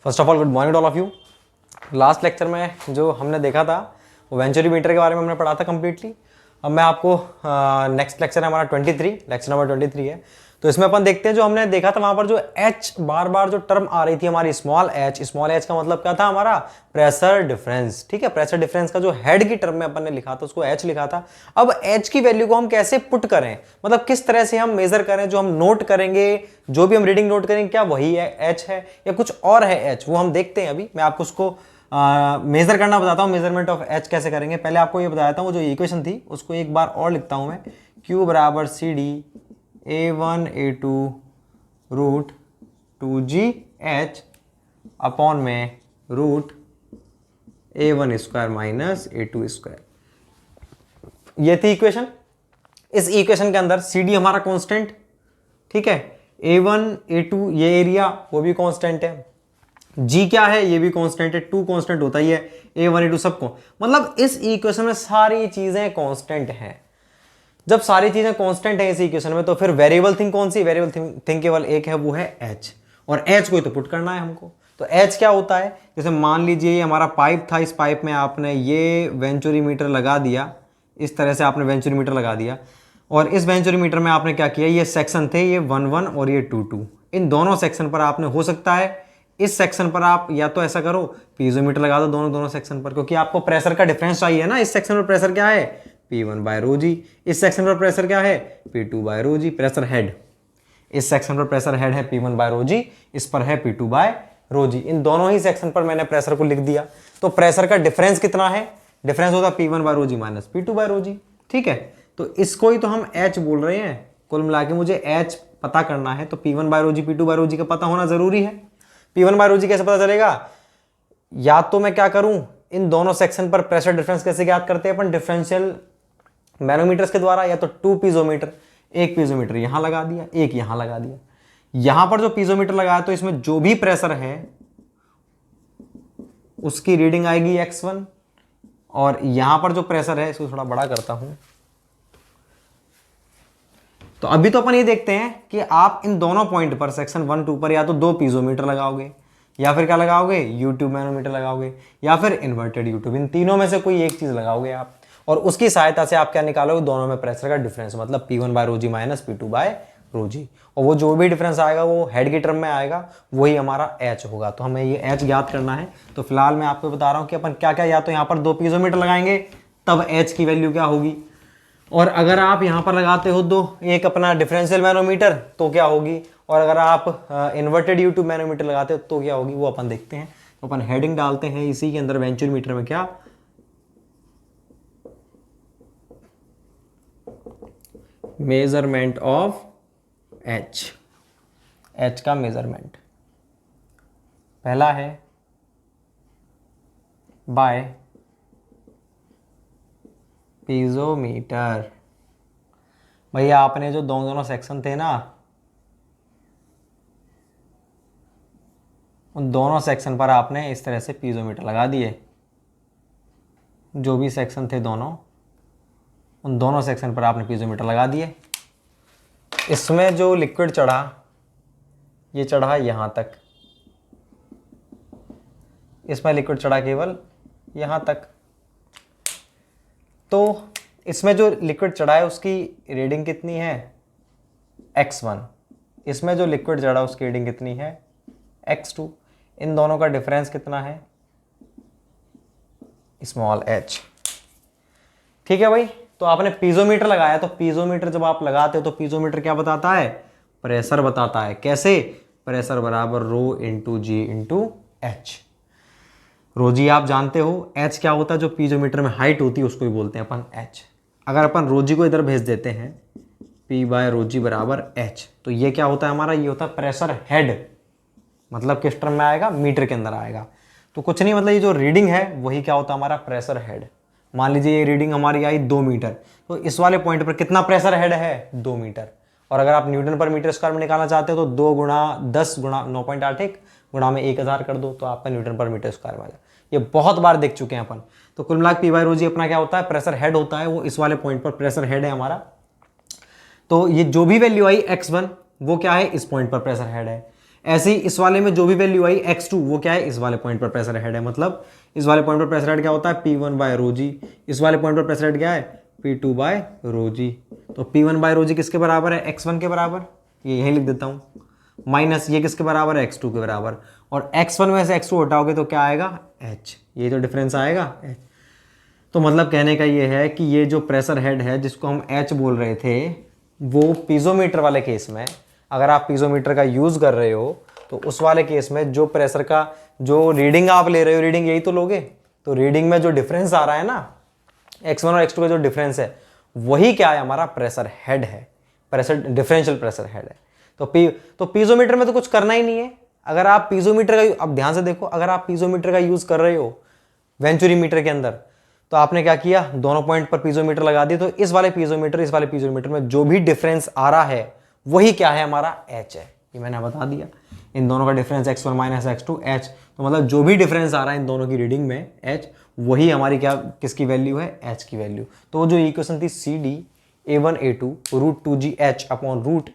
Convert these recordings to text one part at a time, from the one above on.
First of all good morning all of you. Last lecture में जो हमने देखा था वो वेंचुरीमीटर के बारे में हमने पढ़ा था कम्प्लीटली। अब मैं आपको नेक्स्ट लेक्चर हमारा 23 लेक्चर नंबर 23 है, तो इसमें अपन देखते हैं जो हमने देखा था वहां पर जो एच बार बार जो टर्म आ रही थी हमारी स्मॉल एच का मतलब क्या था हमारा प्रेशर डिफरेंस। ठीक है, प्रेशर डिफरेंस का जो हेड की टर्म में अपन ने लिखा था उसको एच लिखा था। अब एच की वैल्यू को हम कैसे पुट करें, मतलब किस तरह से हम मेजर करें, जो हम नोट करेंगे, जो भी हम रीडिंग नोट करेंगे क्या वही है एच है या कुछ और है एच, वो हम देखते हैं। अभी मैं आपको उसको मेजर करना बताता हूँ। मेजरमेंट ऑफ एच कैसे करेंगे पहले आपको ये बताया था। वो जो इक्वेशन थी उसको एक बार और लिखता हूँ मैं, Q बराबर C D A1 A2 root 2GH upon में root A1 square minus A2 square. ये थी इक्वेशन। इस इक्वेशन के अंदर सी डी हमारा कांस्टेंट, ठीक है, A1 A2 ये एरिया वो भी कांस्टेंट है, जी क्या है ये भी कांस्टेंट है, 2 कांस्टेंट होता ही है, A1 A2 सबको, मतलब इस इक्वेशन में सारी चीजें कांस्टेंट हैं। जब सारी चीजें कांस्टेंट है इस इक्वेशन में तो फिर वेरिएबल थिंग कौन सी, वेरिएबल थिंग केवल एक है, वो है एच, और एच को ही तो पुट करना है हमको। तो एच क्या होता है, जैसे मान लीजिए ये हमारा पाइप था, इस पाइप में आपने ये वेंचुरीमीटर लगा दिया, इस तरह से आपने वेंचुरीमीटर लगा दिया, और इस वेंचुरीमीटर में आपने क्या किया, ये सेक्शन थे ये 1 1 और ये 2 2, इन दोनों सेक्शन पर आपने हो सकता है इस सेक्शन पर आप या तो ऐसा करो पीजोमीटर लगा दो दोनों सेक्शन पर, क्योंकि आपको प्रेशर का डिफरेंस चाहिए ना। इस सेक्शन पर प्रेशर क्या है P1 बाय रो जी, इस सेक्शन पर प्रेशर क्या है P2 बाय रो जी, प्रेशर हेड। इस सेक्शन पर प्रेशर हेड है P1 बाय रो जी, इस पर है P2 बाय रो जी। इन दोनों ही सेक्शन पर मैंने प्रेशर को लिख दिया। तो प्रेशर का डिफरेंस कितना है, डिफरेंस होता है P1 बाय रो जी माइनस P2 बाय रो जी। ठीक है, तो इसको ही तो हम H बोल रहे हैं। कुल मिला के मुझे H पता करना है तो P1 बाय रो जी P2 बाय रो जी का पता होना जरूरी है। P1 बाय रो जी कैसे पता चलेगा, या तो मैं क्या करूं, इन दोनों सेक्शन पर प्रेशर डिफरेंस कैसे ज्ञात करते हैं अपन, डिफरेंशियल मैनोमीटर्स के द्वारा, या तो 2 पीजोमीटर, एक पीजोमीटर यहां लगा दिया एक यहां लगा दिया। यहां पर जो पीजोमीटर लगाया तो इसमें जो भी प्रेशर है उसकी रीडिंग आएगी x1, और यहां पर जो प्रेशर है, इसको थोड़ा बड़ा करता हूं। तो अभी तो अपन ये देखते हैं कि आप इन दोनों पॉइंट पर सेक्शन 1 2 पर या तो 2 पीजोमीटर लगाओगे, या फिर क्या लगाओगे U-ट्यूब मैनोमीटर लगाओगे, या फिर इन्वर्टेड U-ट्यूब, इन तीनों में से कोई एक चीज लगाओगे आप, और उसकी सहायता से आप क्या निकालोगे, दोनों में प्रेशर का डिफरेंस, मतलब P1 बाय रो जी माइनस P2 बाय रो जी, और वो जो भी डिफरेंस आएगा वो हेड की टर्म में आएगा, वही हमारा H होगा। तो हमें ये H ज्ञात करना है। तो फिलहाल मैं आपको बता रहा हूं कि अपन क्या क्या, या तो यहाँ पर 2 पीजोमीटर लगाएंगे तब H की वैल्यू क्या होगी, और अगर आप यहां पर लगाते हो एक अपना डिफरेंशियल मैनोमीटर तो क्या होगी, और अगर आप इन्वर्टेड U-ट्यूब मैनोमीटर लगाते हो तो क्या होगी, वो अपन देखते हैं। तो अपन हेडिंग डालते हैं इसी के अंदर वेंचुरीमीटर में, क्या मेजरमेंट ऑफ एच का मेजरमेंट पहला है बाय पीजोमीटर। भैया आपने जो दोनों सेक्शन थे ना, उन दोनों सेक्शन पर आपने इस तरह से पीजोमीटर लगा दिए, जो भी सेक्शन थे दोनों, उन दोनों सेक्शन पर आपने पीजोमीटर लगा दिए। इसमें जो लिक्विड चढ़ा, ये चढ़ा यहां तक, इसमें लिक्विड चढ़ा केवल यहां तक। तो इसमें जो लिक्विड चढ़ा है उसकी रीडिंग कितनी है x1, इसमें जो लिक्विड चढ़ा उसकी रीडिंग कितनी है x2, इन दोनों का डिफरेंस कितना है स्मॉल h। ठीक है भाई, तो आपने पीजोमीटर लगाया, तो पीजोमीटर जब आप लगाते हो तो पीजोमीटर क्या बताता है, प्रेशर बताता है। कैसे, प्रेशर बराबर रो इंटू जी इंटू एच। रो जी आप जानते हो, एच क्या होता है, जो पीजोमीटर में हाइट होती है उसको ही बोलते हैं अपन एच। अगर अपन रो जी को इधर भेज देते हैं P बाय रो जी बराबर एच, तो ये क्या होता है हमारा, ये होता है प्रेशर हेड, मतलब किस टर्म में आएगा, मीटर के अंदर आएगा। तो कुछ नहीं, मतलब ये जो रीडिंग है वही क्या होता है हमारा प्रेशर हेड। मान लीजिए ये रीडिंग हमारी आई 2 मीटर, तो इस वाले पॉइंट पर कितना प्रेशर हेड है 2 मीटर, और अगर आप न्यूटन पर मीटर स्क्वायर में निकालना चाहते हो तो 2 गुणा 10 गुणा 9.81 गुणा में 1000 कर दो तो आपका न्यूटन पर मीटर स्क्वायर में आ जाए। ये बहुत बार देख चुके हैं अपन। तो कुल मिला P बाय रो जी अपना क्या होता है, प्रेशर हेड होता है, वो इस वाले पॉइंट पर प्रेशर हेड है हमारा। तो ये जो भी वैल्यू आई x1 वो क्या है, इस पॉइंट पर प्रेशर हेड है। ऐसे ही इस वाले में जो भी वैल्यू आई x2 वो क्या है, इस वाले पॉइंट पर प्रेशर हेड है, मतलब इस वाले पॉइंट पर प्रेशर हेड क्या होता है P1 बाय रो जी, इस वाले पॉइंट पर प्रेशर हेड क्या है P2 बाय रो जी। तो P1 बाय रो जी किसके बराबर है, x1 के बराबर, ये यहीं लिख देता हूँ, माइनस ये किसके बराबर है, x2 के बराबर, और x1 में से x2 हटाओगे तो क्या आएगा h, ये तो डिफरेंस आएगा h। तो मतलब कहने का ये है कि ये जो प्रेशर हेड है जिसको हम h बोल रहे थे, वो पीजोमीटर वाले केस में, अगर आप पीजोमीटर का यूज़ कर रहे हो तो उस वाले केस में जो प्रेशर का जो रीडिंग आप ले रहे हो, रीडिंग यही तो लोगे, तो रीडिंग में जो डिफरेंस आ रहा है ना, x1 और x2 का जो डिफरेंस है वही क्या है, हमारा प्रेशर हेड है, प्रेशर डिफरेंशियल प्रेशर हेड है। तो पीजोमीटर में तो कुछ करना ही नहीं है। अगर आप पीजोमीटर का, अब ध्यान से देखो, अगर आप पीजोमीटर का यूज़ कर रहे हो वेंचुरी मीटर के अंदर, तो आपने क्या किया, दोनों पॉइंट पर पीजोमीटर लगा दिए, तो इस वाले पीजोमीटर में जो भी डिफरेंस आ रहा है वही क्या है, हमारा h है। ये मैंने बता दिया, इन दोनों का difference x1 minus x2 h, तो मतलब जो भी डिफरेंस आ रहा है इन दोनों की रीडिंग में h, वही हमारी क्या, किसकी वैल्यू है, h की वैल्यू। तो जो इक्वेशन थी CD a1 a2 root 2g h upon root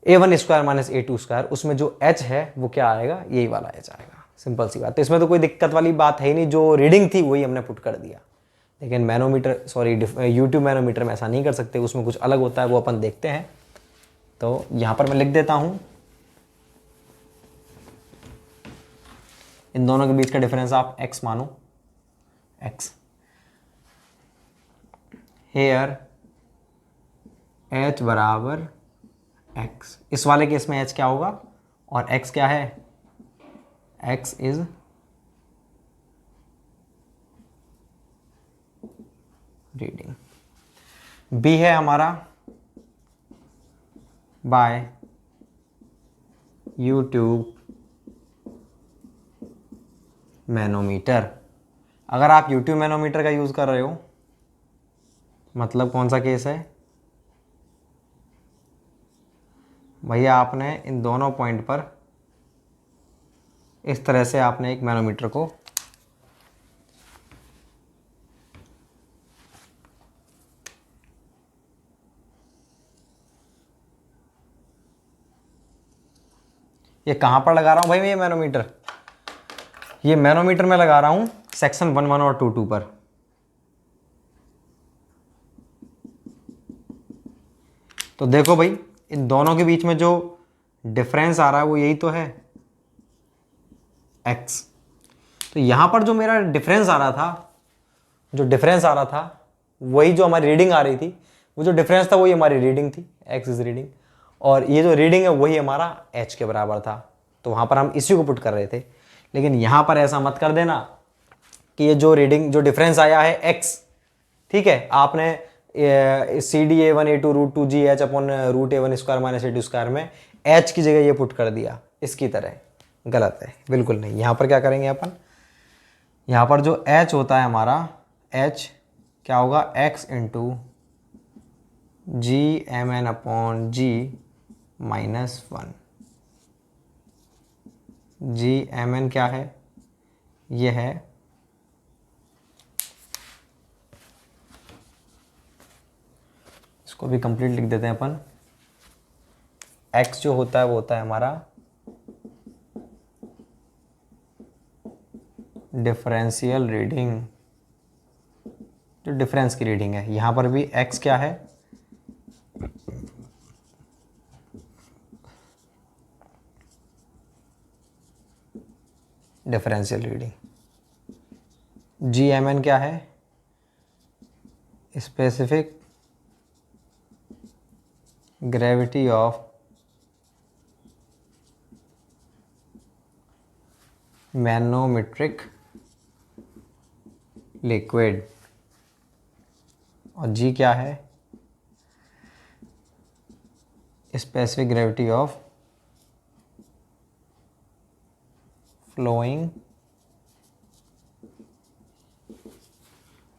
a1 square minus a2 square, उसमें जो h है वो क्या आएगा, यही वाला h आएगा, सिंपल सी बात। तो इसमें तो कोई दिक्कत वाली बात है ही नहीं, जो रीडिंग थी वही हमने पुट कर दिया। लेकिन मैनोमीटर, सॉरी यूट्यूब मैनोमीटर में ऐसा नहीं कर सकते, उसमें कुछ अलग होता है, वो अपन देखते हैं। तो यहां पर मैं लिख देता हूं, इन दोनों के बीच का डिफरेंस आप x मानो, x हेयर h बराबर x, इस वाले केस में h क्या होगा और x क्या है, x इज रीडिंग, b है हमारा बाय यूट्यूब मैनोमीटर। अगर आप यूट्यूब मैनोमीटर का यूज़ कर रहे हो, मतलब कौन सा केस है भैया, आपने इन दोनों पॉइंट पर इस तरह से आपने एक मैनोमीटर को ये कहाँ पर लगा रहा हूँ भाई मैं, ये मैनोमीटर में लगा रहा हूँ सेक्शन 11 और 22 पर। तो देखो भाई, इन दोनों के बीच में जो डिफरेंस आ रहा है वो यही तो है x। तो यहाँ पर जो मेरा डिफरेंस आ रहा था, वही जो हमारी रीडिंग आ रही थी, वो जो डिफरेंस था वही हमारी रीडिंग थी, x इज रीडिंग, और ये जो रीडिंग है वही हमारा h के बराबर था। तो वहाँ पर हम इसी को पुट कर रहे थे। लेकिन यहाँ पर ऐसा मत कर देना कि ये जो रीडिंग, जो डिफरेंस आया है x, ठीक है, आपने CD a1 a2 root 2g h upon root a1 square minus a2 square में h की जगह ये पुट कर दिया इसकी तरह, गलत है, बिल्कुल नहीं। यहाँ पर क्या करेंगे अपन, यहाँ पर जो h होता है हमारा, h क्या होगा, x into G M N upon G minus 1। G M N क्या है, ये है इसको भी कंप्लीट लिख देते हैं अपन, x जो होता है वो होता है हमारा डिफरेंशियल रीडिंग, जो डिफरेंस की रीडिंग है। यहाँ पर भी x क्या है, differential reading. G M N क्या है, specific gravity of manometric liquid, और जी क्या है, specific gravity of flowing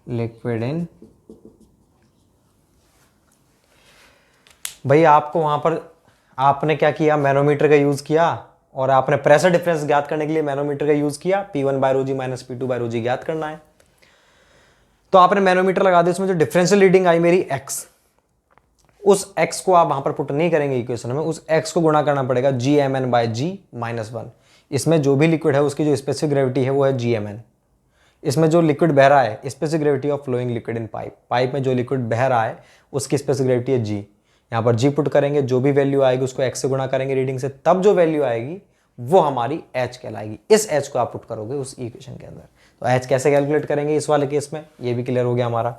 liquid in. भाई आपको वहां पर आपने क्या किया, मैनोमीटर का यूज किया, और आपने प्रेशर डिफरेंस ज्ञात करने के लिए मैनोमीटर का यूज किया, P1 बाय रो जी माइनस P2 बाय रो जी ज्ञात करना है। तो आपने मैनोमीटर लगा दिया, उसमें जो डिफरेंशियल रीडिंग आई मेरी x, उस x को आप वहां पर पुट नहीं करेंगे इक्वेशन में, उस x को गुणा करना पड़ेगा GMN बाय G माइनस 1। इसमें जो भी लिक्विड है उसकी जो स्पेसिफिक ग्रेविटी है वो है GMN। इसमें जो लिक्विड बह रहा है, specific gravity of flowing liquid in pipe, pipe में जो लिक्विड बह रहा है उसकी स्पेसिफिक ग्रेविटी है G। यहाँ पर G पुट करेंगे, जो भी वैल्यू आएगी उसको x से गुणा करेंगे रीडिंग से, तब जो वैल्यू आएगी वो हमारी H कहलाएगी। इस H को आप पुट करोगे उस इक्वेशन के अंदर। तो H कैसे कैलकुलेट करेंगे इस वाले केस में, ये भी क्लियर हो गया हमारा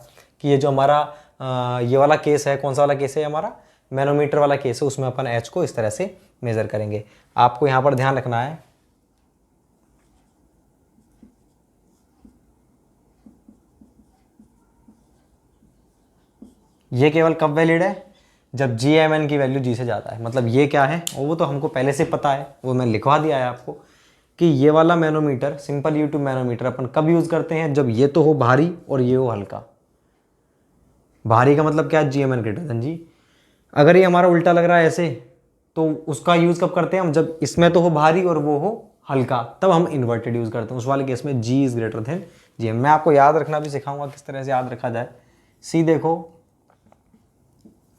कि ये जो हमारा ये वाला केस है, कौन सा वाला केस है हमारा, मैनोमीटर वाला केस है, उसमें अपन H को इस तरह से मेजर करेंगे। आपको यहाँ पर ध्यान रखना है ये केवल कब वैलिड है, जब GMN की वैल्यू G से ज़्यादा है। मतलब ये क्या है, और वो तो हमको पहले से पता है, वो मैं लिखवा दिया है आपको कि ये वाला मैनोमीटर, सिंपल U2 मैनोमीटर अपन कब यूज़ करते हैं, जब ये तो हो भारी और ये हो हल्का। भारी का मतलब क्या है, GMN ग्रेटर देन G। अगर ये हमारा उल्टा लग रहा है ऐसे, तो उसका यूज़ कब करते हैं हम, जब इसमें तो हो भारी और वो हो हल्का, तब हम इन्वर्टेड यूज़ करते हैं। उस वाले केस में G is greater than GM। मैं आपको याद रखना भी सिखाऊंगा किस तरह से याद रखा जाए। सी देखो,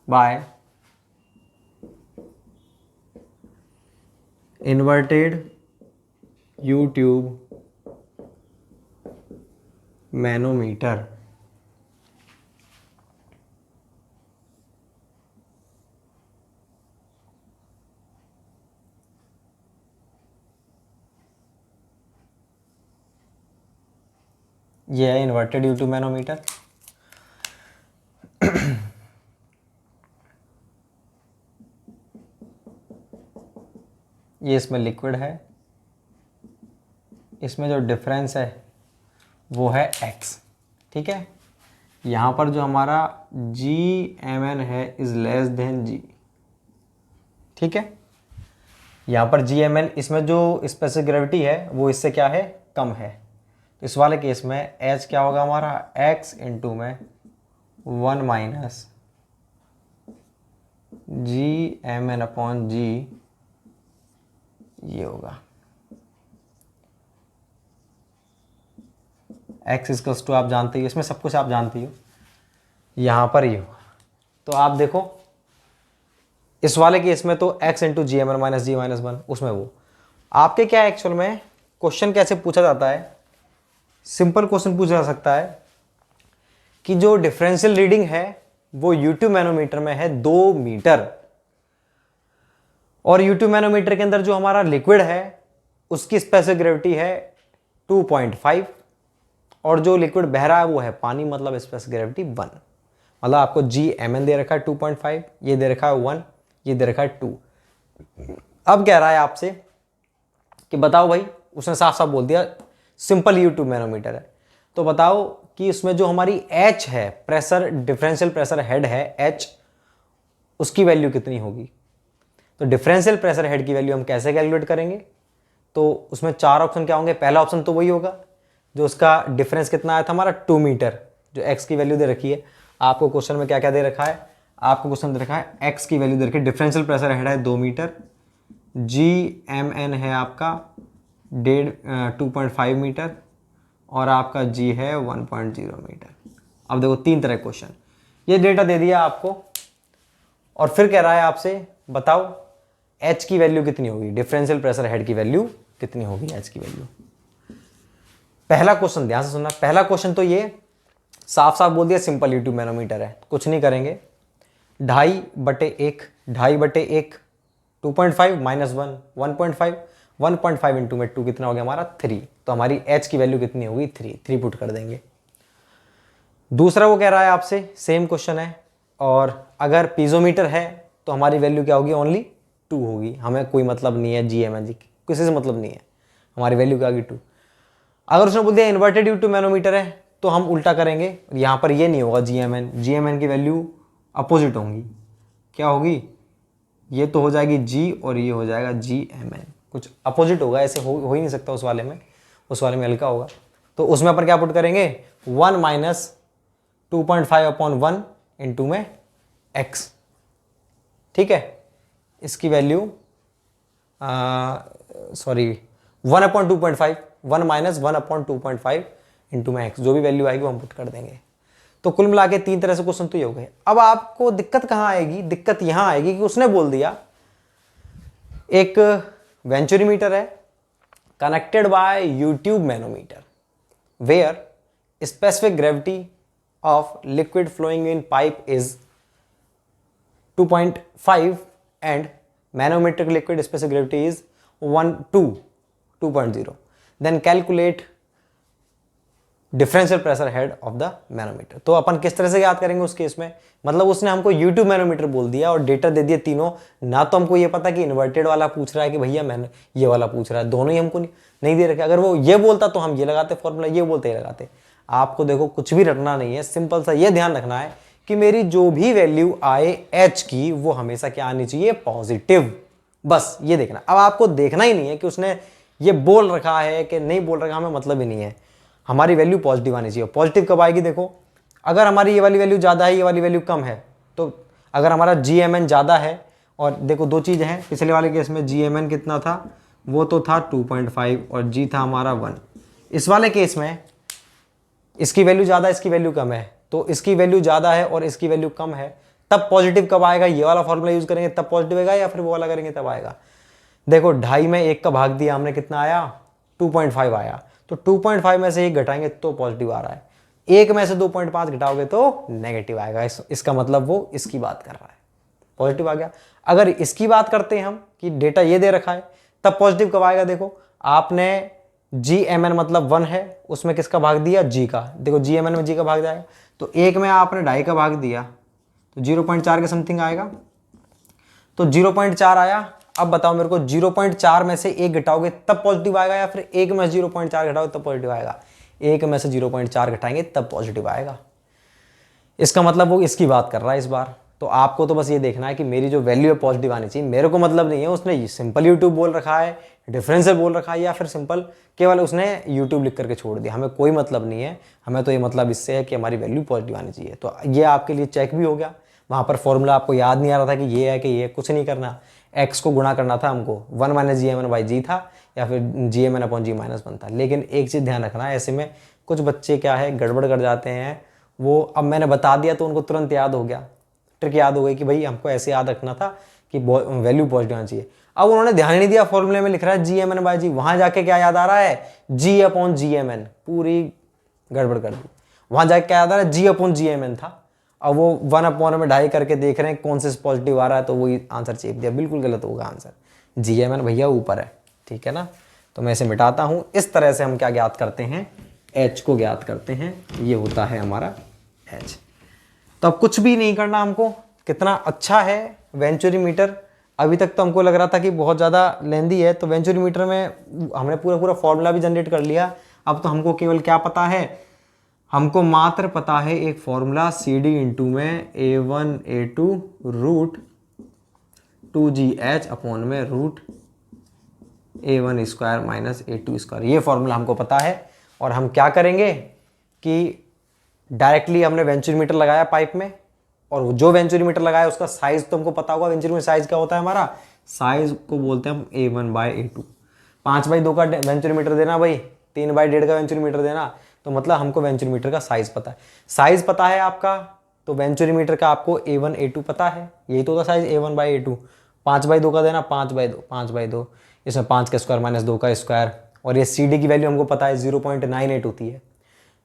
by inverted U tube manometer, ये है इन्वर्टेड U2 मैनोमीटर। ये इसमें लिक्विड है, इसमें जो डिफरेंस है वो है x, ठीक है। यहाँ पर जो हमारा GMN है इज लेस देन G, ठीक है। यहाँ पर GMN, इसमें जो स्पेसिफिक ग्रेविटी है वो इससे क्या है, कम है। तो इस वाले केस में H क्या होगा हमारा, x इंटू में 1 माइनस GMN अपॉन G, ये होगा x इक्वल्स टू, आप जानते हो इसमें सब कुछ आप जानती हो, यहाँ पर ये होगा। तो आप देखो इस वाले केस में तो x into GMN minus G minus 1, उसमें वो आपके क्या एक्चुअल में क्वेश्चन कैसे पूछा जाता है, सिंपल क्वेश्चन पूछा जा सकता है कि जो डिफरेंशियल रीडिंग है वो U2 मैनोमीटर में है 2 मीटर, और U2 मैनोमीटर के अंदर जो हमारा लिक्विड है उसकी स्पेसिफिक ग्रेविटी है 2.5, और जो लिक्विड बह रहा है वो है पानी, मतलब स्पेसिफिक ग्रेविटी 1। मतलब आपको GMN दे रखा है 2.5, ये दे रखा है 1, ये दे रखा है 2। अब कह रहा है आपसे कि बताओ भाई, उसने साफ साफ बोल दिया सिंपल U2 मैनोमीटर है, तो बताओ कि इसमें जो हमारी H है, प्रेशर, डिफरेंशियल प्रेशर हेड है H, उसकी वैल्यू कितनी होगी। तो डिफरेंशियल प्रेशर हेड की वैल्यू हम कैसे कैलकुलेट करेंगे, तो उसमें 4 ऑप्शन क्या होंगे। पहला ऑप्शन तो वही होगा जो उसका डिफरेंस कितना आया था हमारा 2 मीटर, जो x की वैल्यू दे रखी है। आपको क्वेश्चन में क्या क्या दे रखा है, आपको क्वेश्चन दे रखा है x की वैल्यू दे रखी है, डिफरेंशियल प्रेशर हेड है 2 मीटर, GMN है आपका 2.5 मीटर, और आपका G है 1.0 मीटर। अब देखो 3 तरह क्वेश्चन, ये डेटा दे दिया आपको, और फिर कह रहा है आपसे बताओ H की वैल्यू कितनी होगी, डिफरेंशियल प्रेशर हेड की वैल्यू कितनी होगी, H की वैल्यू। पहला क्वेश्चन ध्यान से सुनना, पहला क्वेश्चन तो ये साफ साफ बोल दिया सिंपल U2 मैनोमीटर है, कुछ नहीं करेंगे, 2.5/1, 2.5/1 2.5 माइनस 1 1.5, 1.5 इंटू में 2 कितना हो गया हमारा 3, तो हमारी H की वैल्यू कितनी होगी 3 पुट कर देंगे। दूसरा वो कह रहा है आपसे सेम क्वेश्चन है, और अगर पीजोमीटर है तो हमारी वैल्यू क्या होगी, ओनली 2 होगी, हमें कोई मतलब नहीं है GMN जी, किसी से मतलब नहीं है, हमारी वैल्यू क्या होगी 2। अगर उसने बोल दिया इन्वर्टेड U2 मैनोमीटर है तो हम उल्टा करेंगे, यहाँ पर ये नहीं होगा GMN की वैल्यू अपोजिट होंगी, क्या होगी, ये तो हो जाएगी G और ये हो जाएगा GMN, कुछ अपोजिट होगा, ऐसे हो ही नहीं सकता उस वाले में हल्का होगा। तो उसमें अपन क्या पुट करेंगे, 1 माइनस 2.5 अपॉन 1 इंटू में x, ठीक है। इसकी वैल्यू 1/2.5, 1 माइनस 1/2.5 इंटू में x, जो भी वैल्यू आएगी वो हम पुट कर देंगे। तो कुल मिला के 3 तरह से क्वेश्चन तो ये हो गए। अब आपको दिक्कत कहाँ आएगी, दिक्कत यहाँ आएगी कि उसने बोल दिया एक वेंचुरीमीटर है connected by U tube manometer where specific gravity of liquid flowing in pipe is 2.5 and manometric liquid specific gravity is 2.0. Then calculate differential pressure head of the manometer. तो अपन किस तरह से याद करेंगे उस केस में, मतलब उसने हमको यूट्यूब मैनोमीटर बोल दिया और डेटा दे दिए तीनों, ना तो हमको ये पता कि इन्वर्टेड वाला पूछ रहा है कि भैया मैंने ये वाला पूछ रहा है, दोनों ही हमको नहीं दे रखे। अगर वो ये बोलता तो हम ये लगाते फॉर्मूला, ये बोलते ही लगाते। आपको देखो कुछ भी रखना नहीं है, सिंपल सा ये ध्यान रखना है कि मेरी जो भी वैल्यू आए एच की वो हमेशा क्या आनी चाहिए, पॉजिटिव। बस ये देखना। अब आपको देखना ही नहीं है कि उसने ये बोल रखा है कि नहीं बोल रखा, हमें मतलब ही नहीं है, हमारी वैल्यू पॉजिटिव आनी चाहिए। पॉजिटिव कब आएगी, देखो अगर हमारी ये वाली वैल्यू ज़्यादा है, ये वाली वैल्यू कम है, तो अगर हमारा GMN ज़्यादा है, और देखो दो चीज़ें हैं, पिछले वाले केस में GMN कितना था, वो तो था 2.5 और G था हमारा 1। इस वाले केस में इसकी वैल्यू ज़्यादा, इसकी वैल्यू कम है, तो इसकी वैल्यू ज़्यादा है और इसकी वैल्यू कम है, तब पॉजिटिव कब आएगा, ये वाला फॉर्मूला यूज़ करेंगे तब पॉजिटिव आएगा, या फिर वो वाला करेंगे तब आएगा। देखो 2.5 में 1 का भाग दिया हमने, कितना आया, 2.5 आया, तो 2.5 में से 1 घटाएंगे तो पॉजिटिव आ रहा है, 1 में से 2.5 घटाओगे तो नेगेटिव आएगा। इसका मतलब वो इसकी बात कर रहा है, पॉजिटिव आ गया। अगर इसकी बात करते हैं हम कि डेटा ये दे रखा है, तब पॉजिटिव कब आएगा, देखो आपने GMN मतलब 1 है, उसमें किसका भाग दिया, G का, देखो GMN में G का भाग जाएगा, तो 1 में आपने 2.5 का भाग दिया तो 0.4 के समथिंग आएगा, तो 0.4 आया। अब बताओ मेरे को 0.4 में से 1 घटाओगे तब पॉजिटिव आएगा, या फिर 1 में 0.4 घटाओगे तब पॉजिटिव आएगा, 1 में से 0.4 घटाएंगे तब पॉजिटिव आएगा। इसका मतलब वो इसकी बात कर रहा है इस बार। तो आपको तो बस ये देखना है कि मेरी जो वैल्यू है पॉजिटिव आनी चाहिए, मेरे को मतलब नहीं है उसने सिंपल यूट्यूब बोल रखा है, डिफरेंशियल बोल रखा है, या फिर सिंपल केवल उसने यूट्यूब लिख करके छोड़ दिया, हमें कोई मतलब नहीं है। हमें तो ये मतलब इससे है कि हमारी वैल्यू पॉजिटिव आनी चाहिए। तो ये आपके लिए चेक भी हो गया। वहाँ पर फॉर्मूला आपको याद नहीं आ रहा था कि ये है कि ये, कुछ नहीं करना, एक्स को गुणा करना था हमको, 1 - GMN/G था, या फिर GMN/G-1 था। लेकिन एक चीज़ ध्यान रखना, ऐसे में कुछ बच्चे क्या है गड़बड़ कर जाते हैं, वो अब मैंने बता दिया तो उनको तुरंत याद हो गया, ट्रिक याद हो गई कि भाई हमको ऐसे याद रखना था कि वैल्यू पॉजिटिव आनी चाहिए। अब उन्होंने ध्यान नहीं दिया, फॉर्मूले में लिख रहा है GMN/G, वहां जाके क्या याद आ रहा है, G/GMN, पूरी गड़बड़ कर दी। वहां जाके क्या याद आ रहा है, G/GMN था, अब वो 1 में 2.5 करके देख रहे हैं कौन से पॉजिटिव आ रहा है, तो वही आंसर चेप दिया, बिल्कुल गलत होगा आंसर। GMN भैया ऊपर है, ठीक है ना। तो मैं इसे मिटाता हूँ। इस तरह से हम क्या ज्ञात करते हैं, H को ज्ञात करते हैं, ये होता है हमारा H। तो अब कुछ भी नहीं करना हमको। कितना अच्छा है वेंचुरीमीटर। अभी तक तो हमको लग रहा था कि बहुत ज़्यादा लेंदी है, तो वेंचुरीमीटर में हमने पूरा फॉर्मूला भी जनरेट कर लिया। अब तो हमको केवल क्या पता है, हमको मात्र पता है एक फॉर्मूला CD इंटू में A1A2 रूट 2GH अपॉन में root A1 square minus A2 square, ये फॉर्मूला हमको पता है। और हम क्या करेंगे कि डायरेक्टली हमने वेंचुरीमीटर लगाया पाइप में, और जो वेंचुरीमीटर लगाया उसका साइज तो हमको पता होगा। वेंचुरीमीटर साइज क्या होता है हमारा, साइज को बोलते हैं हम A1/A2। 5/2 का वेंचुरीमीटर देना भाई, 3/1.5 का वेंचुरीमीटर देना, तो मतलब हमको वेंचुरीमीटर का साइज पता है। साइज पता है आपका, तो वेंचुरीमीटर का आपको A1A2 पता है, यही तो होता साइज A1/A2। 5/2 का देना, 5/2, इसमें 5 का स्क्वायर माइनस 2 का स्क्वायर, और ये CD की वैल्यू हमको पता है 0.98 होती है।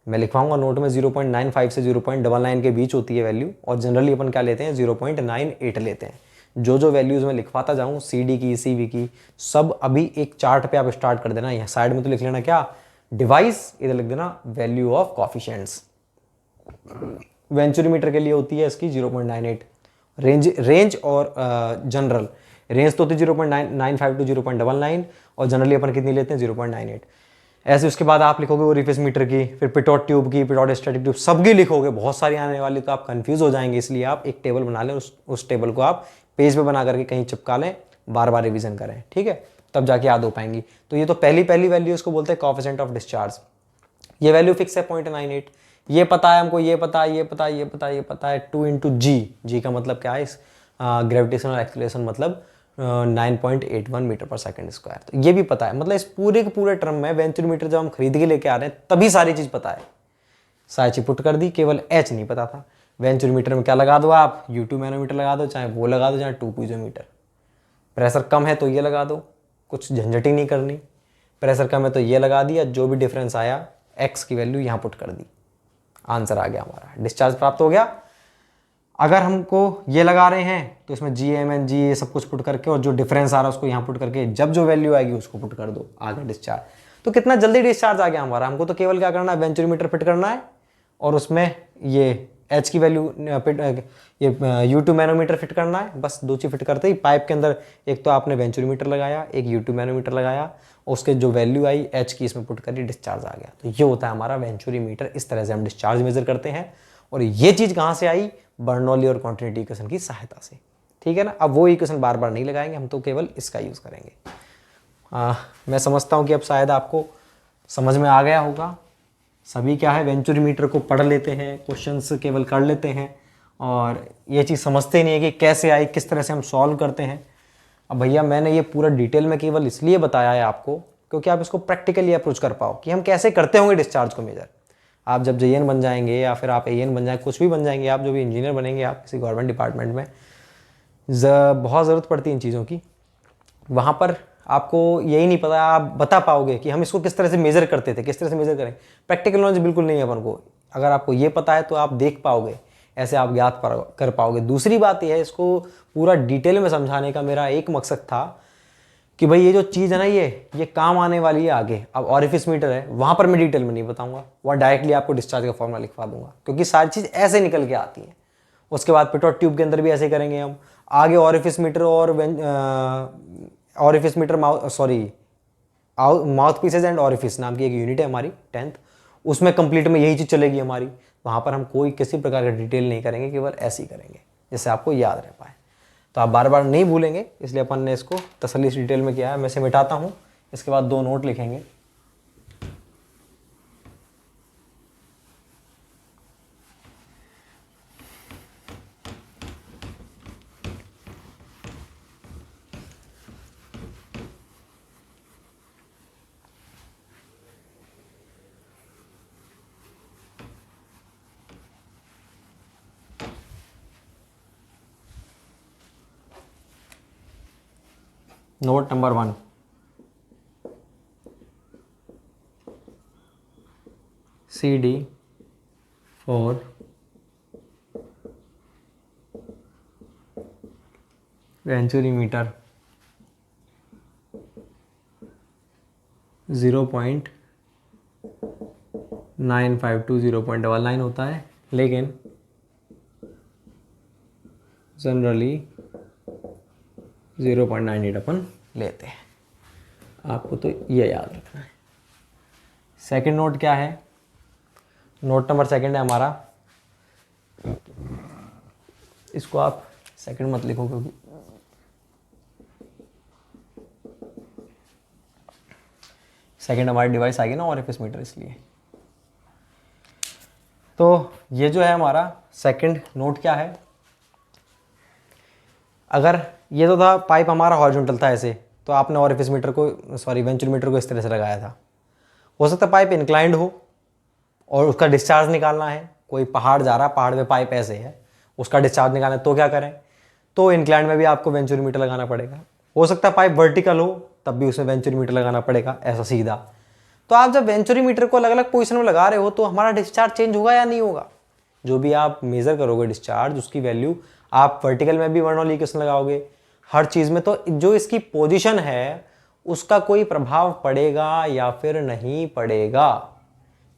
मैं लिखवाऊंगा नोट में, 0.95 से 0.99 के बीच होती है वैल्यू, और जनरली अपन क्या लेते हैं 0.98 लेते हैं। जो वैल्यूज़ मैं लिखवाता जाऊँ CD की, CV की, सब अभी एक चार्ट पे आप स्टार्ट कर देना। यहाँ साइड में तो लिख लेना क्या, डिवाइस, इधर लिख देना वैल्यू ऑफ कॉफिशिएंट्स। वेंचुरीमीटर के लिए होती है इसकी 0.98 रेंज और जनरल रेंज तो होती है 0.95 to 0.99, और जनरली अपन कितनी लेते हैं 0.98 ऐसे। उसके बाद आप लिखोगे ओरिफिस मीटर की, फिर पिटोट ट्यूब की, पिटोट स्टैटिक ट्यूब, सबकी लिखोगे, बहुत सारी आने वाली, तो आप कंफ्यूज हो जाएंगे। इसलिए आप एक टेबल बना लें, उस टेबल को आप पेज पे बना करके कहीं चिपका लें, बार बार रिवीजन करें, ठीक है, तब जाके याद हो पाएंगी। तो ये तो पहली वैल्यू इसको बोलते हैं कोएफिशिएंट ऑफ डिस्चार्ज। ये वैल्यू फिक्स है 0.98, ये पता है हमको, ये पता है 2 इंटू जी का मतलब क्या है, इस ग्रेविटेशनल एक्सीलरेशन मतलब 9.81 मीटर पर सेकंड स्क्वायर, तो ये भी पता है। मतलब इस पूरे के पूरे टर्म में वेंचुरीमीटर जब हम खरीद के लेके आ रहे हैं तभी सारी चीज़ पता है, साइची पुट कर दी, केवल एच नहीं पता था। वेंचुरीमीटर में क्या लगा दो आप, U2 मैनोमीटर लगा दो, चाहे वो लगा दो चाहे 2 पीजोमीटर। प्रेशर कम है तो ये लगा दो, कुछ झंझट ही नहीं करनी। प्रेशर कम है तो ये लगा दिया, जो भी डिफरेंस आया एक्स की वैल्यू यहाँ पुट कर दी, आंसर आ गया हमारा, डिस्चार्ज प्राप्त हो गया। अगर हमको ये लगा रहे हैं तो इसमें जी एम एन जी ये सब कुछ पुट करके और जो डिफरेंस आ रहा है उसको यहाँ पुट करके जब जो वैल्यू आएगी उसको पुट कर दो, आ गया डिस्चार्ज। तो कितना जल्दी डिस्चार्ज आ गया हमारा। हमको तो केवल क्या करना है, वेंचुरीमीटर फिट करना है और उसमें ये एच की वैल्यू ये U2 मैनोमीटर फिट करना है, बस 2 चीज फिट करते ही पाइप के अंदर एक तो आपने वेंचुरीमीटर लगाया, एक U2 मैनोमीटर लगाया, उसके जो वैल्यू आई एच की इसमें पुट करी, डिस्चार्ज आ गया। तो ये होता है हमारा वेंचुरीमीटर। इस तरह से हम डिस्चार्ज मेजर करते हैं। और ये चीज़ कहाँ से आई, बर्नौली और कॉन्टिन्यूटी इक्वेशन की सहायता से, ठीक है ना। अब वो इक्वेशन बार बार नहीं लगाएंगे, हम तो केवल इसका यूज़ करेंगे। मैं समझता हूँ कि अब शायद आपको समझ में आ गया होगा। सभी क्या है, वेंचुरीमीटर को पढ़ लेते हैं, क्वेश्चंस केवल कर लेते हैं और ये चीज़ समझते नहीं है कि कैसे आई, किस तरह से हम सॉल्व करते हैं। अब भैया मैंने ये पूरा डिटेल में केवल इसलिए बताया है आपको क्योंकि आप इसको प्रैक्टिकली अप्रोच कर पाओ कि हम कैसे करते होंगे डिस्चार्ज को मेजर। आप जब JN बन जाएंगे या फिर आप AN बन जाएंगे, कुछ भी बन जाएंगे, आप जो भी इंजीनियर बनेंगे, आप किसी गवर्नमेंट डिपार्टमेंट में बहुत ज़रूरत पड़ती है इन चीज़ों की। वहाँ पर आपको यही नहीं पता, आप बता पाओगे कि हम इसको किस तरह से मेज़र करते थे, किस तरह से मेज़र करें। प्रैक्टिकल नॉलेज बिल्कुल नहीं है अपन को। अगर आपको ये पता है तो आप देख पाओगे, ऐसे आप याद कर पाओगे। दूसरी बात यह है, इसको पूरा डिटेल में समझाने का मेरा एक मकसद था कि भाई ये जो चीज़ है ना, ये काम आने वाली है आगे। अब ऑरिफिस मीटर है, वहाँ पर मैं डिटेल में नहीं बताऊंगा, वहाँ डायरेक्टली आपको डिस्चार्ज का फॉर्मूला लिखवा दूंगा क्योंकि सारी चीज़ ऐसे निकल के आती है। उसके बाद पिटोट ट्यूब के अंदर भी ऐसे करेंगे हम। आगे ऑरिफिस मीटर और orifice meter mouth pieces and orifice नाम की एक यूनिट है हमारी 10th, उसमें कंप्लीट में यही चीज़ चलेगी हमारी। वहाँ पर हम कोई किसी प्रकार का डिटेल नहीं करेंगे, केवल ऐसे ही करेंगे जिससे आपको याद रह पाए। तो आप बार बार नहीं भूलेंगे, इसलिए अपन ने इसको तसल्ली से डिटेल में किया है। मैं इसे मिटाता हूँ, इसके बाद 2 नोट लिखेंगे। Note number 1, CD for venturimeter 0.952 to 0.99 होता है, लेकिन जनरली 0.98 अपन लेते हैं। आपको तो ये याद रखना है। सेकंड नोट क्या है, नोट नंबर 2 है हमारा, इसको आप सेकंड मत लिखो क्योंकि सेकंड हमारी डिवाइस आएगी ना ऑरिफिस मीटर, इसलिए। तो ये जो है हमारा सेकंड नोट क्या है, अगर ये तो था पाइप हमारा हॉरिजॉन्टल था ऐसे, तो आपने ऑरिफिस मीटर को वेंचुरीमीटर को इस तरह से लगाया था। हो सकता है पाइप इंक्लाइंड हो और उसका डिस्चार्ज निकालना है। कोई पहाड़ जा रहा है, पहाड़ पे पाइप ऐसे है, उसका डिस्चार्ज निकालना है, तो क्या करें, तो इंक्लाइंड में भी आपको वेंचुरीमीटर लगाना पड़ेगा। हो सकता है पाइप वर्टिकल हो, तब भी उसमें वेंचुरीमीटर लगाना पड़ेगा, ऐसा सीधा। तो आप जब वेंचुरीमीटर को अलग अलग पोजीशन में लगा रहे हो तो हमारा डिस्चार्ज चेंज होगा या नहीं होगा। जो भी आप मेजर करोगे डिस्चार्ज, उसकी वैल्यू आप वर्टिकल में भी बर्नौली इक्वेशन लगाओगे, हर चीज़ में। तो जो इसकी पोजीशन है उसका कोई प्रभाव पड़ेगा या फिर नहीं पड़ेगा,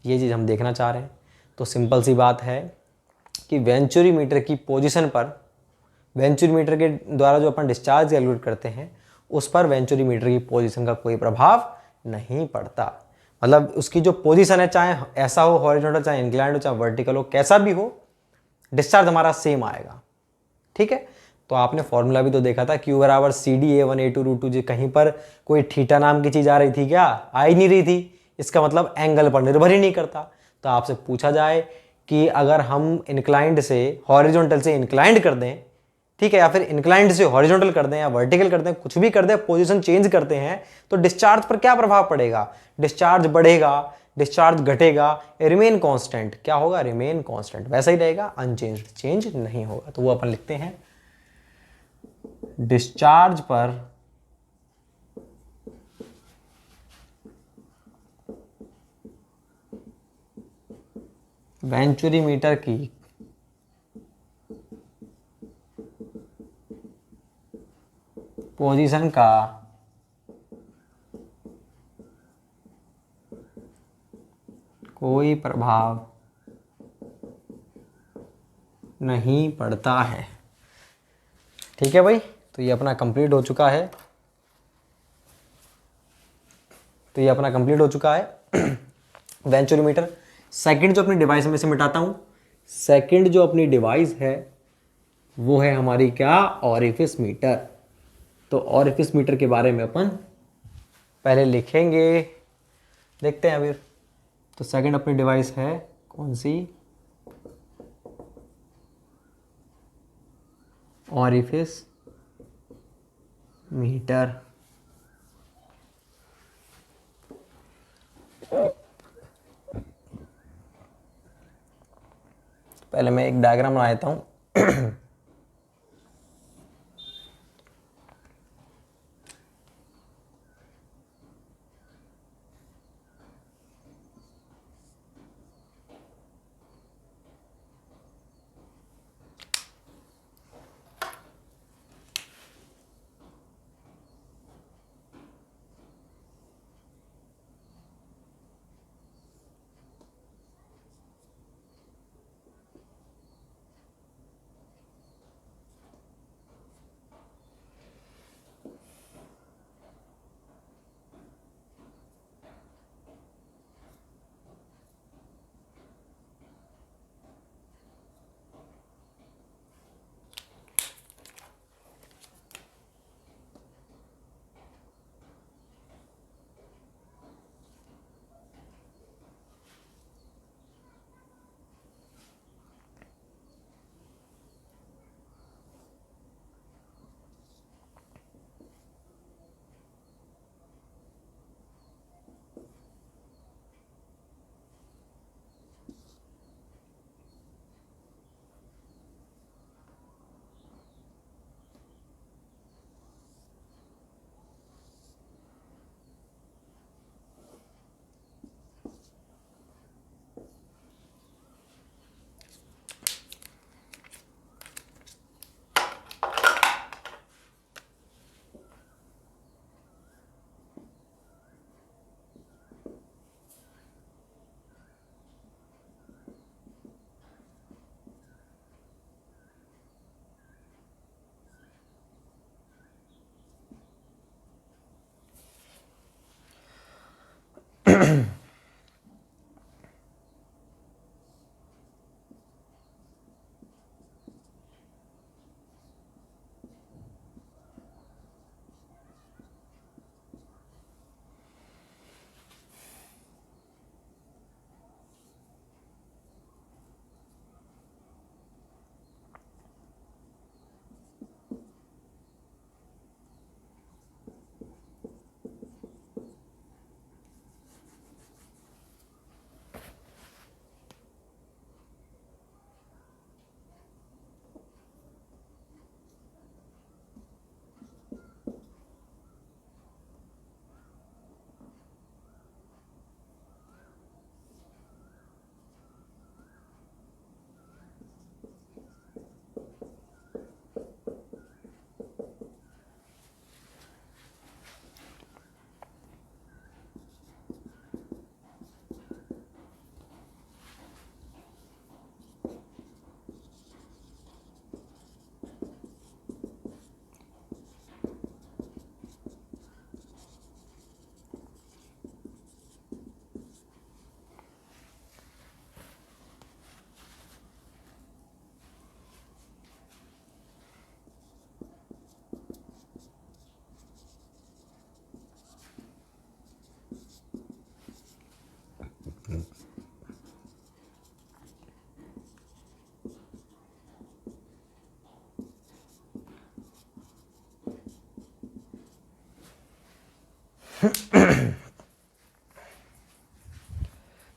ये चीज़ हम देखना चाह रहे हैं। तो सिंपल सी बात है कि वेंचुरीमीटर की पोजीशन पर, वेंचुरीमीटर के द्वारा जो अपन डिस्चार्ज कैलकुलेट करते हैं उस पर वेंचुरीमीटर की पोजीशन का कोई प्रभाव नहीं पड़ता। मतलब उसकी जो पोजीशन है, चाहे ऐसा हो हॉरिजॉन्टल, चाहे इंक्लाइंड हो, चाहे वर्टिकल हो, कैसा भी हो, डिस्चार्ज हमारा सेम आएगा। ठीक है। तो आपने फॉर्मूला भी तो देखा था, Q बराबर CD A1 A2 √2 जी। कहीं पर कोई थीटा नाम की चीज़ आ रही थी क्या? आ ही नहीं रही थी। इसका मतलब एंगल पर निर्भर ही नहीं करता। तो आपसे पूछा जाए कि अगर हम इंक्लाइंड से हॉरिजॉन्टल से इंक्लाइंड कर दें, ठीक है, या फिर इंक्लाइंड से हॉरिजॉन्टल कर दें या वर्टिकल कर दें, कुछ भी कर दें, पोजीशन चेंज करते हैं, तो डिस्चार्ज पर क्या प्रभाव पड़ेगा? डिस्चार्ज बढ़ेगा डिस्चार्ज घटेगा, रिमेन कांस्टेंट, क्या होगा, रिमेन कांस्टेंट, वैसा ही रहेगा, अनचेंज्ड, चेंज नहीं होगा। तो वो अपन लिखते हैं डिस्चार्ज पर वेंचुरीमीटर की पोजीशन का कोई प्रभाव नहीं पड़ता है। ठीक है भाई, तो ये अपना कंप्लीट हो चुका है। वेंचुरीमीटर। सेकंड जो अपनी डिवाइस में से मिटाता हूं, सेकंड जो अपनी डिवाइस है वो है हमारी क्या, ऑरिफिस मीटर। तो ऑरिफिस मीटर के बारे में अपन पहले लिखेंगे, देखते हैं अभी। तो सेकंड अपनी डिवाइस है कौन सी, ऑरिफिस मीटर। पहले मैं एक डायग्राम बना देता हूं।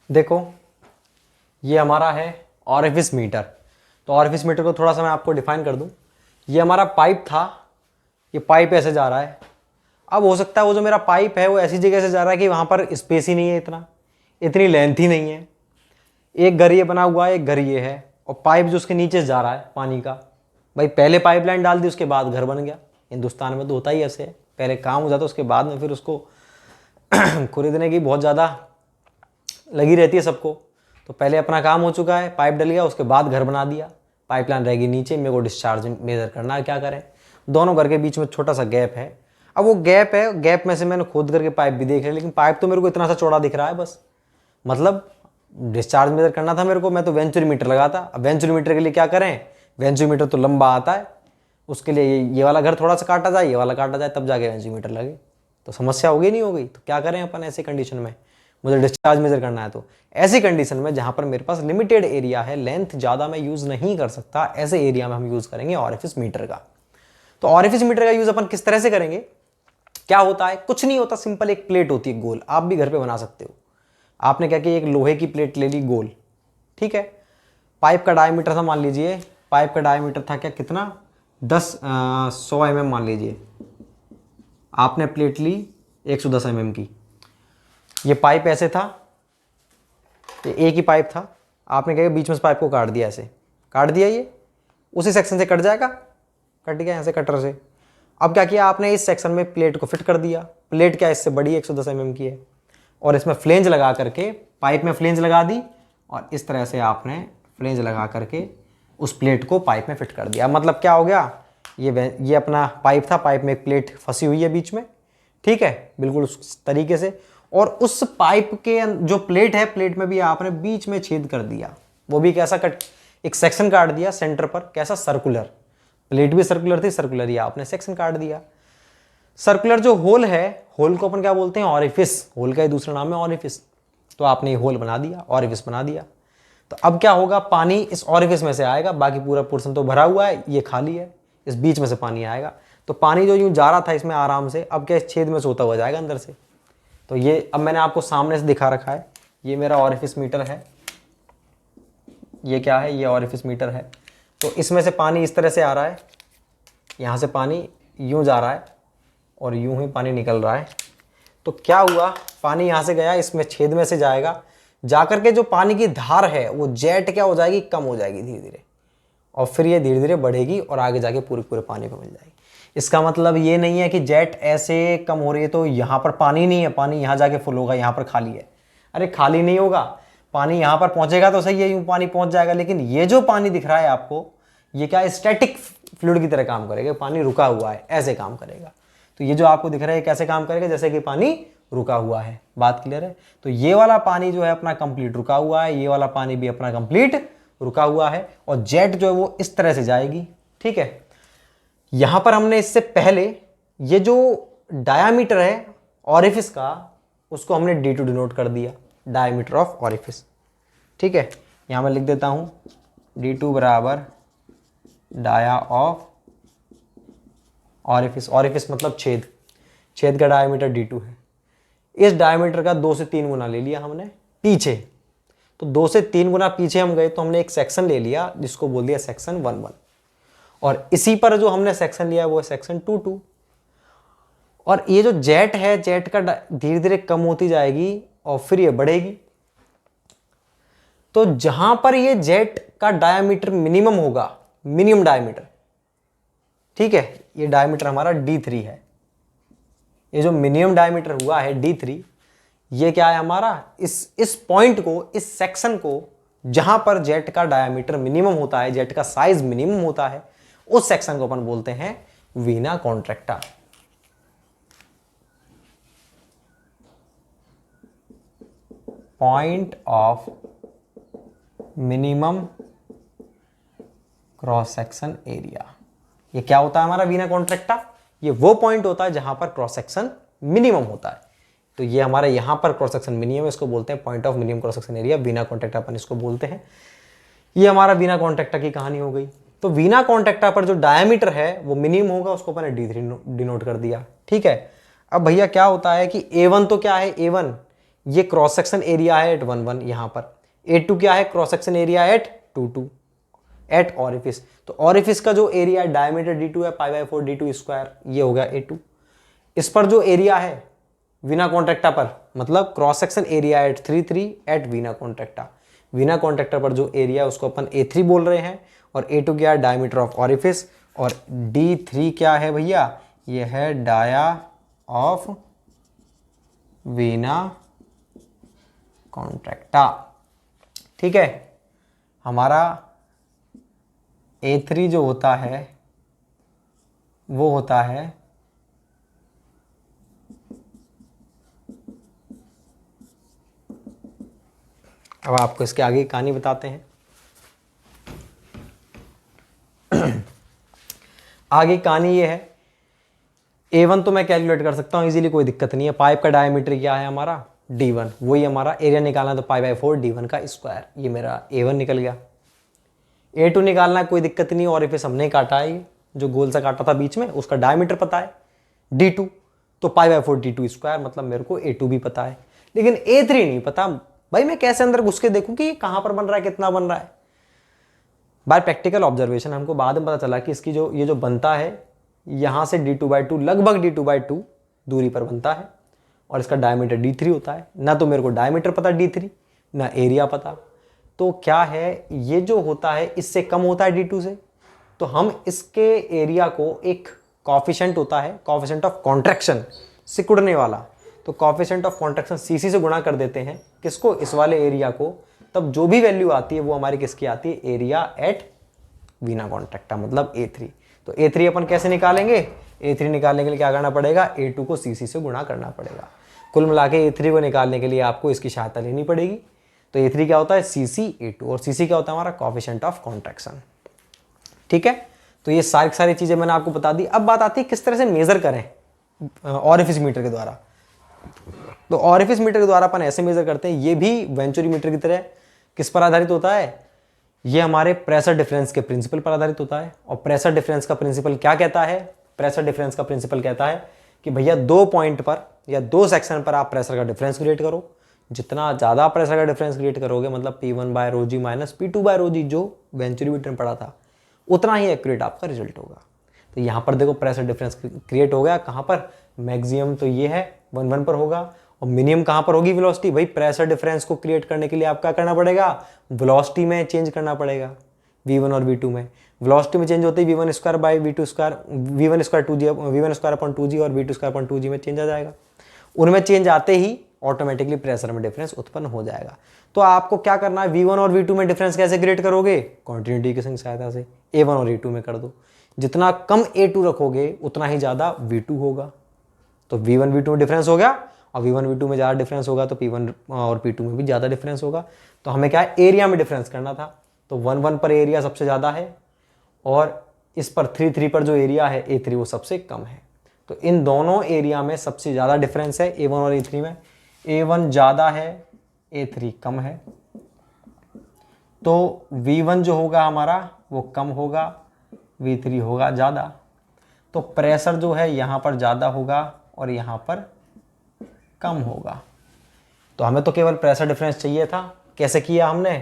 देखो ये हमारा है ऑरिफिस मीटर। तो ऑरिफिस मीटर को थोड़ा सा मैं आपको डिफाइन कर दूं। ये हमारा पाइप था, ये पाइप ऐसे जा रहा है। अब हो सकता है वो जो मेरा पाइप है वो ऐसी जगह से जा रहा है कि वहाँ पर स्पेस ही नहीं है, इतनी लेंथ ही नहीं है। एक घर ये बना हुआ है, एक घर ये है, और पाइप जो उसके नीचे जा रहा है पानी का। भाई पहले पाइपलाइन डाल दी, उसके बाद घर बन गया। हिंदुस्तान में तो होता ही ऐसे है, पहले काम हो जाता है उसके बाद में फिर उसको खरीदने की बहुत ज़्यादा लगी रहती है सबको। तो पहले अपना काम हो चुका है, पाइप डल गया, उसके बाद घर बना दिया, पाइपलाइन रहेगी नीचे, मेरे को डिस्चार्ज मेजर करना है, क्या करें। दोनों घर के बीच में छोटा सा गैप है। अब वो गैप है, गैप में से मैंने खोद करके पाइप भी देख लिया, लेकिन पाइप तो मेरे को इतना सा चौड़ा दिख रहा है बस। मतलब डिस्चार्ज मेजर करना था मेरे को, मैं तो वेंचुरी मीटर लगाता। अब वेंचुरी मीटर के लिए क्या करें, वेंचुरी मीटर तो लंबा आता है, उसके लिए ये वाला घर थोड़ा सा काटा जाए, ये वाला काटा जाए, तब जाके वेंचुरी मीटर लगे। तो समस्या होगी नहीं हो गई। तो क्या करें अपन ऐसी कंडीशन में, मुझे डिस्चार्ज मेजर करना है। तो ऐसी कंडीशन में जहां पर मेरे पास लिमिटेड एरिया है, लेंथ ज़्यादा मैं यूज़ नहीं कर सकता, ऐसे एरिया में हम यूज़ करेंगे ऑरिफिस मीटर का। तो ऑरिफिस मीटर का यूज़ अपन किस तरह से करेंगे, क्या होता है, कुछ नहीं होता, सिंपल एक प्लेट होती है गोल, आप भी घर पे बना सकते हो। आपने क्या किया, एक लोहे की प्लेट ले ली गोल, ठीक है। पाइप का डायमीटर था, मान लीजिए पाइप का डायमीटर था क्या, कितना, 100 mm मान लीजिए। आपने प्लेट ली 110 mm की। ये पाइप ऐसे था, ये एक ही पाइप था। आपने क्या किया, बीच में से पाइप को काट दिया, ऐसे काट दिया, ये उसी सेक्शन से कट जाएगा, कट गया यहाँ से कटर से। अब क्या किया आपने, इस सेक्शन में प्लेट को फिट कर दिया। प्लेट क्या इससे बड़ी 110 mm की है, और इसमें फ्लेंज लगा करके, पाइप में फ्लेंज लगा दी, और इस तरह से आपने फ्लेंज लगा करके उस प्लेट को पाइप में फिट कर दिया। मतलब क्या हो गया, ये अपना पाइप था, पाइप में एक प्लेट फंसी हुई है बीच में, ठीक है, बिल्कुल उस तरीके से। और उस पाइप के जो प्लेट है, प्लेट में भी आपने बीच में छेद कर दिया। वो भी कैसा, कट, एक सेक्शन काट दिया सेंटर पर, कैसा, सर्कुलर। प्लेट भी सर्कुलर थी, सर्कुलर ही आपने सेक्शन काट दिया। सर्कुलर जो होल है, होल को अपन क्या बोलते हैं, ऑरिफिस। होल का ही दूसरा नाम है ऑरिफिस। तो आपने ये होल बना दिया, ऑरिफिस बना दिया। तो अब क्या होगा, पानी इस ऑरिफिस में से आएगा, बाकी पूरा पोर्शन तो भरा हुआ है, ये खाली है, इस बीच में से पानी आएगा। तो पानी जो यूं जा रहा था इसमें आराम से, अब क्या इस छेद में से होता हुआ जाएगा अंदर से। तो ये अब मैंने आपको सामने से दिखा रखा है, ये मेरा ऑरिफिस मीटर है। ये क्या है, ये ऑरिफिस मीटर है। तो इसमें से पानी इस तरह से आ रहा है, यहाँ से पानी यूं जा रहा है और यूं ही पानी निकल रहा है। तो क्या हुआ, पानी यहाँ से गया, इसमें छेद में से जाएगा, जाकर के जो पानी की धार है वो जेट क्या हो जाएगी, कम हो जाएगी धीरे धीरे, और फिर ये धीरे धीरे बढ़ेगी और आगे जाके पूरे पूरे पानी पे मिल जाएगी। इसका मतलब ये नहीं है कि जेट ऐसे कम हो रही है तो यहाँ पर पानी नहीं है, पानी यहाँ जाके फुल होगा, यहाँ पर खाली है। अरे खाली नहीं होगा, पानी यहाँ पर पहुँचेगा तो सही है, यूँ पानी पहुँच जाएगा, लेकिन ये जो पानी दिख रहा है आपको, ये क्या स्टैटिक फ्लूइड की तरह काम करेगा, पानी रुका हुआ है, ऐसे काम करेगा। तो ये जो आपको दिख रहा है कैसे काम करेगा, जैसे कि पानी रुका हुआ है। बात क्लियर है। तो ये वाला पानी जो है अपना कंप्लीट रुका हुआ है, ये वाला पानी भी अपना कंप्लीट रुका हुआ है, और जेट जो है वो इस तरह से जाएगी, ठीक है। यहां पर हमने इससे पहले ये जो डायामीटर है ऑरिफिस का, उसको हमने D2 डिनोट कर दिया, डायामीटर ऑफ ऑरिफिस, ठीक है। यहां मैं लिख देता हूं D2 बराबर डाया ऑफ ऑरिफिस। ऑरिफिस मतलब छेद, छेद का डायमीटर D2 है। इस डायमीटर का 2 से 3 गुना ले लिया हमने पीछे। तो 2 से 3 गुना पीछे हम गए तो हमने एक सेक्शन ले लिया जिसको बोल दिया सेक्शन 1-1, और इसी पर जो हमने सेक्शन लिया वो है सेक्शन 2-2। और ये जो जेट है, जेट का धीरे धीरे कम होती जाएगी और फिर ये बढ़ेगी। तो जहां पर ये जेट का डायमीटर मिनिमम होगा, मिनिमम डायमीटर, ठीक है, ये डायमीटर हमारा D3 है। ये जो मिनिमम डायमीटर हुआ है D3, ये क्या है हमारा, इस पॉइंट को, इस सेक्शन को जहां पर जेट का डायमीटर मिनिमम होता है, जेट का साइज मिनिमम होता है, उस सेक्शन को अपन बोलते हैं Veena contracta. Point of minimum cross section area. ये क्या होता है हमारा वीना कॉन्ट्रैक्टा, ये वो पॉइंट होता है जहां पर क्रॉस सेक्शन मिनिमम होता है। तो ये हमारे यहां पर क्रॉस सेक्शन मिनिमम है, इसको बोलते हैं point of minimum cross section area, vena contracta अपन इसको बोलते हैं। ये हमारा वीना कॉन्ट्रैक्टा की कहानी हो गई। तो वीना कॉन्ट्रैक्टा पर जो डायमीटर है वो मिनिमम होगा, उसको अपन D3 डिनोट कर दिया, ठीक है। अब भैया क्या होता है कि A1 तो क्या है, A1 ये क्रॉस सेक्शन एरिया है एट 1 1, यहाँ पर A2 क्या है, cross section area at 2 2 at orifice. तो ऑरिफिस का जो एरिया डायमीटर D2 है π/4 D2 स्क्वायर, ये हो गया A2। इस पर जो एरिया है वीना कॉन्ट्रैक्टा पर, मतलब cross section area at 3 3 at vena contracta, vena contracta पर जो एरिया है उसको अपन A3 बोल रहे हैं, और A2 क्या है, डायमीटर ऑफ ऑरिफिस, और D3 क्या है भैया, ये है डाया ऑफ वीना कॉन्ट्रैक्टा। ठीक है, हमारा A3 जो होता है वो होता है अब आपको इसके आगे की कहानी बताते हैं। आगे कहानी ये है, A1 तो मैं कैलकुलेट कर सकता हूँ इजीली, कोई दिक्कत नहीं है। पाइप का डायमीटर क्या है हमारा D1, वही हमारा एरिया निकालना, तो π/4 D1 का स्क्वायर, ये मेरा A1 निकल गया। A2 निकालना है, कोई दिक्कत नहीं, और फिर हमने काटा है, ये जो गोल सा काटा था बीच में उसका डायमीटर पता है D2, तो π/4 D2 स्क्वायर, मतलब मेरे को A2 भी पता है, लेकिन A3 नहीं पता। भाई मैं कैसे अंदर घुस के देखूं कि ये कहाँ पर बन रहा है, कितना बन रहा है। बाय प्रैक्टिकल ऑब्जर्वेशन हमको बाद में पता चला कि इसकी ये जो बनता है यहाँ से D2/2 लगभग D2/2 दूरी पर बनता है, और इसका डायमीटर D3 होता है। ना तो मेरे को डायमीटर पता D3, ना एरिया पता, तो क्या है ये जो होता है इससे कम होता है D2 से, तो हम इसके एरिया को एक कॉफिशेंट होता है, कॉफिशेंट ऑफ कॉन्ट्रैक्शन, सिकुड़ने वाला, तो कॉफिशेंट ऑफ कॉन्ट्रैक्शन CC से गुणा कर देते हैं, किसको, इस वाले एरिया को। तब जो भी वैल्यू आती है वो हमारी किसकी आती है, एरिया एट वीना कॉन्ट्रैक्टा, मतलब A3। तो A3 अपन कैसे निकालेंगे, A3 निकालने के लिए क्या करना पड़ेगा, A2 को CC से गुणा करना पड़ेगा। कुल मिला के A3 को निकालने के लिए आपको इसकी सहायता लेनी पड़ेगी। तो A3 क्या होता है, CC A2, और CC क्या होता है हमारा, कॉफिशेंट ऑफ कॉन्ट्रैक्शन। ठीक है, तो ये सारी चीजें मैंने आपको बता दी। अब बात आती है किस तरह से मेजर करें ऑरिफिस मीटर के द्वारा। तो ऑरिफिस मीटर के द्वारा अपन ऐसे मेजर करते हैं, ये भी वेंचुरी मीटर की तरह किस पर आधारित होता है, ये हमारे प्रेशर डिफरेंस के प्रिंसिपल पर आधारित होता है। और प्रेशर डिफरेंस का प्रिंसिपल क्या कहता है, प्रेशर डिफरेंस का प्रिंसिपल कहता है कि भैया 2 पॉइंट पर या 2 सेक्शन पर आप प्रेशर का डिफरेंस क्रिएट करो। जितना ज़्यादा प्रेशर का डिफरेंस क्रिएट करोगे, मतलब P1/ρg माइनस P2/ρg जो वेंचुरी मीटर में पड़ा था, उतना ही एक्यूरेट आपका रिजल्ट होगा। तो यहाँ पर देखो प्रेशर डिफरेंस क्रिएट हो गया, कहाँ पर, मैक्सिमम तो ये है 1 1 पर होगा, और मिनिमम कहाँ पर होगी, वेलोसिटी। भाई प्रेशर डिफरेंस को क्रिएट करने के लिए आप क्या करना पड़ेगा, वेलोसिटी में चेंज करना पड़ेगा, V1 और V2 में। वेलोसिटी में चेंज होते ही V1 square by V2 square, V1 square 2G, V1 square upon 2G और V2 स्क्वायर अपॉन 2G में चेंज आ जाएगा। उनमें चेंज आते ही ऑटोमेटिकली प्रेशर में डिफरेंस उत्पन्न हो जाएगा। तो आपको क्या करना है, V1 और V2 में डिफरेंस कैसे क्रिएट करोगे, कॉन्टिन्यूटी इक्वेशन की सहायता से A1 और A2 में कर दो। जितना कम A2 रखोगे उतना ही ज़्यादा V2 होगा। तो V1 V2 में डिफरेंस हो गया, और V1 V2 में ज़्यादा डिफरेंस होगा तो P1 और P2 में भी ज़्यादा डिफरेंस होगा। तो हमें क्या है, एरिया में डिफरेंस करना था। तो 1 1 पर एरिया सबसे ज़्यादा है, और इस पर 3 3 पर जो एरिया है A3 वो सबसे कम है। तो इन दोनों एरिया में सबसे ज़्यादा डिफरेंस है A1 और A3 में। A1 ज़्यादा है, A3 कम है, तो V1 जो होगा हमारा वो कम होगा, V3 होगा ज़्यादा। तो प्रेशर जो है यहाँ पर ज़्यादा होगा और यहाँ पर कम होगा। तो हमें तो केवल प्रेशर डिफरेंस चाहिए था। कैसे किया हमने,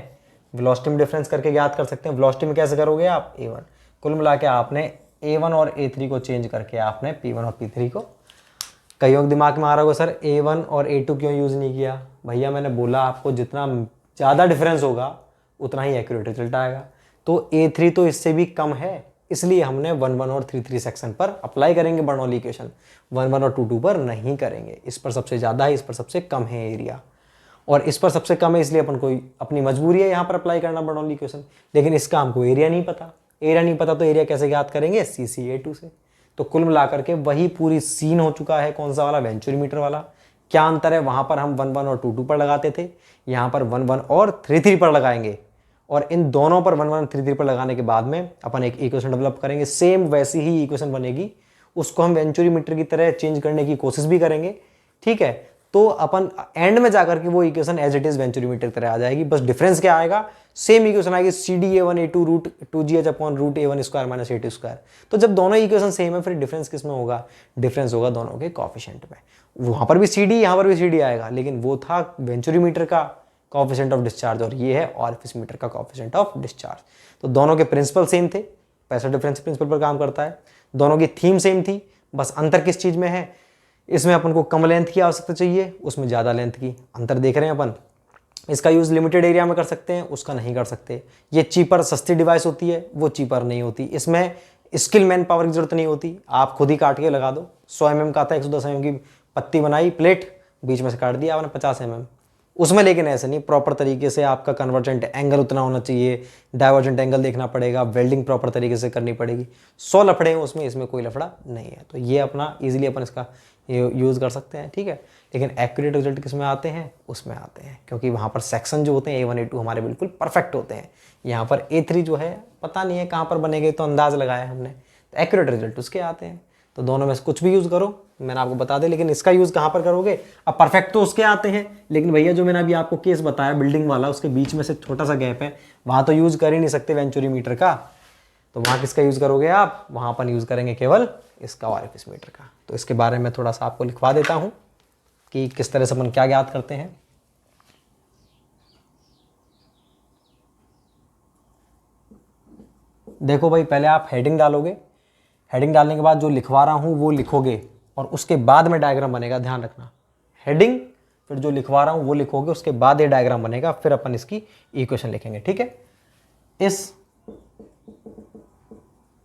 वेलोसिटी में डिफरेंस करके याद कर सकते हैं। वेलोसिटी में कैसे करोगे आप, A1। कुल मिला के आपने A1 और A3 को चेंज करके आपने P1 और P3 को, कईयों के दिमाग में आ रहा होगा सर A1 और A2 क्यों यूज़ नहीं किया। भैया मैंने बोला आपको जितना ज़्यादा डिफरेंस होगा उतना ही एक्यूरेट रिजल्ट आएगा। तो A3 तो इससे भी कम है, इसलिए हमने 1 1 और 3 3 सेक्शन पर अप्लाई करेंगे बर्नौली इक्वेशन, 1 1 और 2 2 पर नहीं करेंगे। इस पर सबसे ज़्यादा है, इस पर सबसे कम है एरिया, और इस पर सबसे कम है, इसलिए अपन को अपनी मजबूरी है यहाँ पर अप्लाई करना बर्नौली इक्वेशन। लेकिन इसका हमको एरिया नहीं पता, एरिया नहीं पता तो एरिया कैसे ज्ञात करेंगे, CC/A2 से। तो कुल मिलाकर के वही पूरी सीन हो चुका है, कौन सा वाला, वेंचुरी मीटर वाला। क्या अंतर है, वहाँ पर हम 1 1 और 2 2 पर लगाते थे, यहाँ पर 1 1 और 3 3 पर लगाएंगे। और इन दोनों पर 1 1 3 3 पर लगाने के बाद में अपन एक इक्वेशन डेवलप करेंगे, सेम वैसी ही इक्वेशन बनेगी, उसको हम वेंचुरी मीटर की तरह चेंज करने की कोशिश भी करेंगे। ठीक है, तो अपन एंड में जाकर के वो equation as it is venturi meter की तरह आ जाएगी। बस डिफरेंस क्या आएगा, सेम इक्वेशन आएगी CD A1 A2 root 2GH upon root A1 square minus A2 square. तो जब दोनों इक्वेशन सेम है फिर डिफरेंस किस में होगा, डिफरेंस होगा दोनों के कोएफिशिएंट में। वहां पर भी CD यहाँ पर भी CD आएगा, लेकिन वो था वेंचुरीमीटर का कोएफिशिएंट ऑफ डिस्चार्ज और ये है ऑरिफिस मीटर का कोएफिशिएंट ऑफ डिस्चार्ज। तो दोनों के प्रिंसिपल सेम थे, प्रेशर डिफरेंस प्रिंसिपल पर काम करता है, दोनों की थीम सेम थी, बस अंतर किस चीज में है, इसमें अपन को कम लेंथ की आवश्यकता चाहिए, उसमें ज़्यादा लेंथ की। अंतर देख रहे हैं अपन, इसका यूज़ लिमिटेड एरिया में कर सकते हैं, उसका नहीं कर सकते। ये चीपर सस्ती डिवाइस होती है, वो चीपर नहीं होती। इसमें स्किल मैन पावर की जरूरत नहीं होती, आप खुद ही काट के लगा दो। 100 mm का आता है, 110 mm की पत्ती बनाई प्लेट, बीच में से काट दिया आपने 50 mm उसमें। लेकिन ऐसे नहीं, प्रॉपर तरीके से आपका कन्वर्जेंट एंगल उतना होना चाहिए, डाइवर्जेंट एंगल देखना पड़ेगा, वेल्डिंग प्रॉपर तरीके से करनी पड़ेगी। 100 लफड़े हैं उसमें, इसमें कोई लफड़ा नहीं है। तो ये अपना ईजिली अपन इसका यूज़ कर सकते हैं, ठीक है। लेकिन एक्यूरेट रिजल्ट किस में आते हैं, उसमें आते हैं, क्योंकि वहाँ पर सेक्शन जो होते हैं A1 A2 हमारे बिल्कुल परफेक्ट होते हैं। यहाँ पर A3 जो है पता नहीं है कहाँ पर बनेंगे, तो अंदाज लगाया हमने, तो एक्यूरेट रिजल्ट उसके आते हैं। तो दोनों में से कुछ भी यूज़ करो, मैंने आपको बता दें, लेकिन इसका यूज़ कहाँ पर करोगे। अब परफेक्ट तो उसके आते हैं, लेकिन भैया जो मैंने अभी आपको केस बताया बिल्डिंग वाला, उसके बीच में से छोटा सा गैप है, वहाँ तो यूज़ कर ही नहीं सकते वेंचुरी मीटर का। तो वहाँ किसका यूज़ करोगे आप, वहाँ अपन यूज़ करेंगे केवल इसका ऑरिफिस मीटर का। तो इसके बारे में थोड़ा सा आपको लिखवा देता हूँ कि किस तरह से अपन क्या ज्ञात करते हैं। देखो भाई, पहले आप हेडिंग डालोगे, हेडिंग डालने के बाद जो लिखवा रहा हूँ वो लिखोगे, और उसके बाद में डायग्राम बनेगा, ध्यान रखना। हेडिंग, फिर जो लिखवा रहा हूँ वो लिखोगे, उसके बाद ये डायग्राम बनेगा, फिर अपन इसकी इक्वेशन लिखेंगे, ठीक है। इस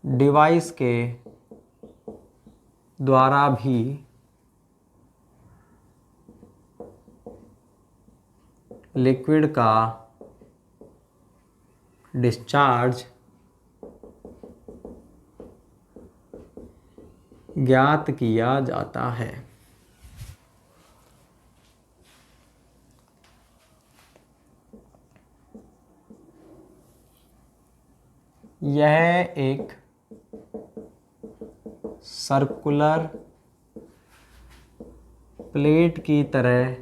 डिवाइस के द्वारा भी लिक्विड का डिस्चार्ज ज्ञात किया जाता है। यह एक सर्कुलर प्लेट की तरह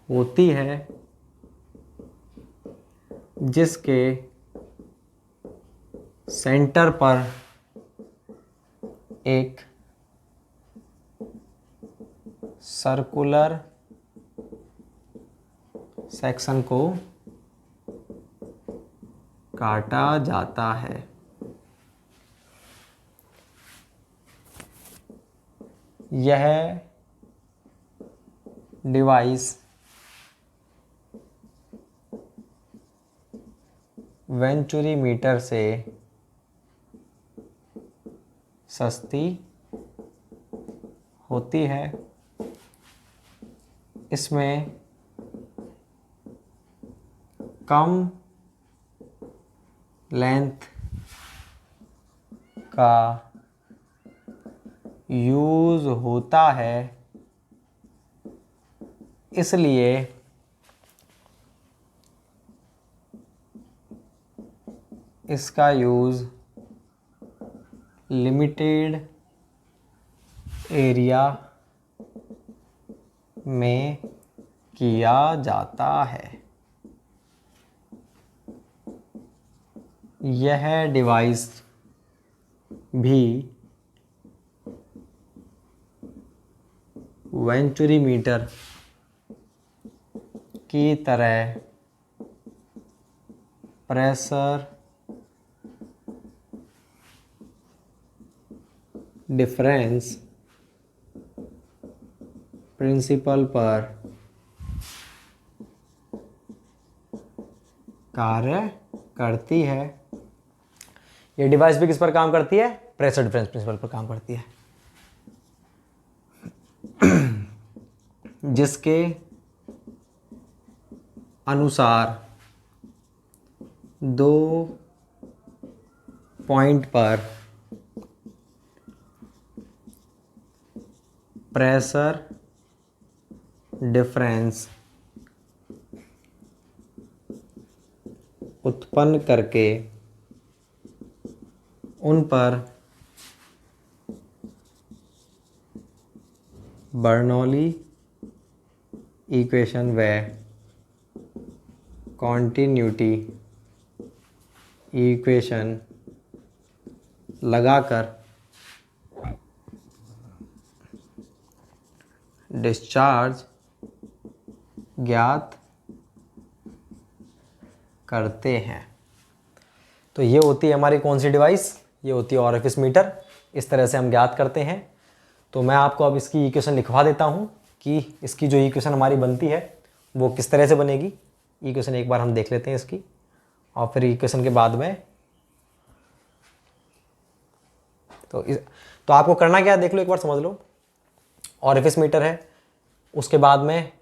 होती है, जिसके सेंटर पर एक सर्कुलर सेक्शन को काटा जाता है। यह डिवाइस वेंचुरी मीटर से सस्ती होती है। इसमें कम लेंथ का यूज़ होता है, इसलिए इसका यूज़ लिमिटेड एरिया में किया जाता है। यह डिवाइस भी वेंचुरी मीटर की तरह प्रेशर डिफरेंस प्रिंसिपल पर कार्य करती है। ये डिवाइस भी किस पर काम करती है, प्रेशर डिफरेंस प्रिंसिपल पर काम करती है, जिसके अनुसार दो पॉइंट पर प्रेशर डिफरेंस उत्पन्न करके उन पर बर्नौली इक्वेशन व कॉन्टिन्यूटी इक्वेशन लगाकर डिस्चार्ज ज्ञात करते हैं। तो ये होती है हमारी कौन सी डिवाइस, ये होती है ऑरिफिस मीटर। इस तरह से हम ज्ञात करते हैं। तो मैं आपको अब इसकी इक्वेशन लिखवा देता हूँ कि इसकी जो इक्वेशन हमारी बनती है वो किस तरह से बनेगी। इक्वेशन एक बार हम देख लेते हैं इसकी, और फिर इक्वेशन के बाद में तो आपको करना क्या है देख लो, एक बार समझ लो। ऑरिफिस मीटर है, उसके बाद में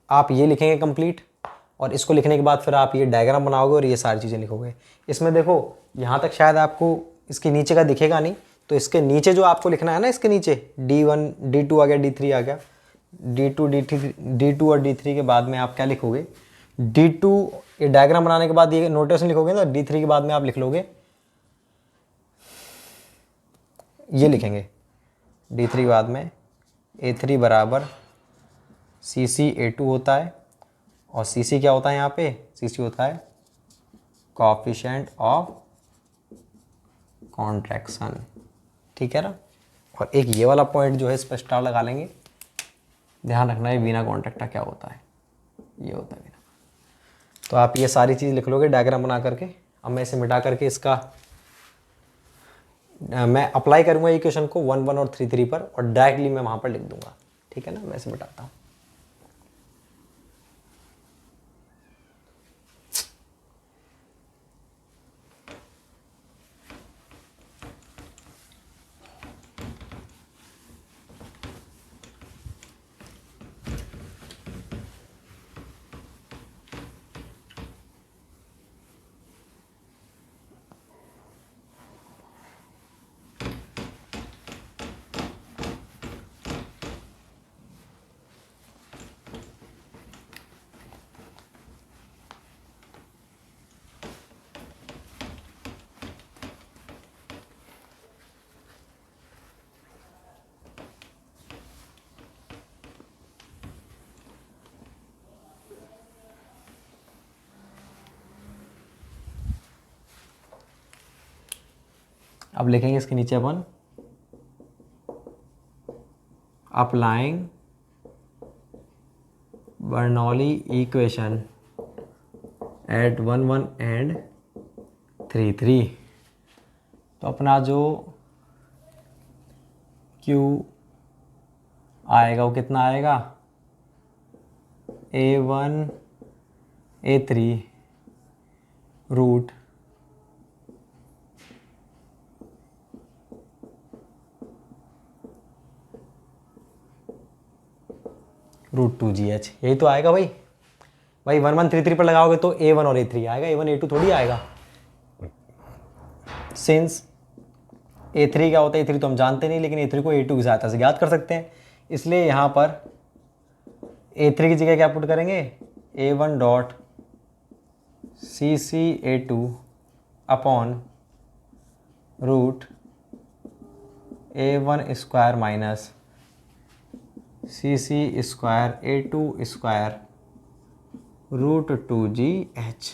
आप ये लिखेंगे कंप्लीट, और इसको लिखने के बाद फिर आप ये डायग्राम बनाओगे और ये सारी चीज़ें लिखोगे। इसमें देखो यहाँ तक शायद आपको इसके नीचे का दिखेगा नहीं, तो इसके नीचे जो आपको लिखना है ना, इसके नीचे D1 D2 आ गया, D3 आ गया, D2 और D3 के बाद में आप क्या लिखोगे, D2 ये डायग्राम बनाने के बाद ये नोटेशन लिखोगे ना, D3 के बाद में आप लिख लोगे, ये लिखेंगे D3 के बाद में A3 बराबर CC A2 होता है, और CC क्या होता है यहाँ पे, CC होता है कोएफिशिएंट ऑफ कॉन्ट्रैक्शन, ठीक है ना। और एक ये वाला पॉइंट जो है इस पर स्टार लगा लेंगे, ध्यान रखना है वीना कॉन्ट्रैक्टा क्या होता है, ये होता है वीना। तो आप ये सारी चीज़ लिख लोगे डायग्राम बना करके। अब मैं इसे मिटा करके इसका मैं अप्लाई करूँगा इक्वेशन को 1 1 और 3 3 पर, और डायरेक्टली मैं वहाँ पर लिख दूंगा, ठीक है ना। मैं इसे मिटाता हूँ। अब लिखेंगे इसके नीचे अपन applying Bernoulli equation at 1 1 and 3 3। तो अपना जो Q आएगा वो कितना आएगा, A1 A3 रूट (2GH), यही तो आएगा भाई। 1 1 3 3 पर लगाओगे तो A1 और A3 आएगा, A1 A2 थोड़ी आएगा। सिंस A3 क्या होता है, A3 तो हम जानते नहीं, लेकिन A3 को A2 की सहायता से ज्ञात कर सकते हैं। इसलिए यहाँ पर A3 की जगह क्या पुट करेंगे, A1 dot CC A2 upon root A1 square minus CC square A2 square root 2GH।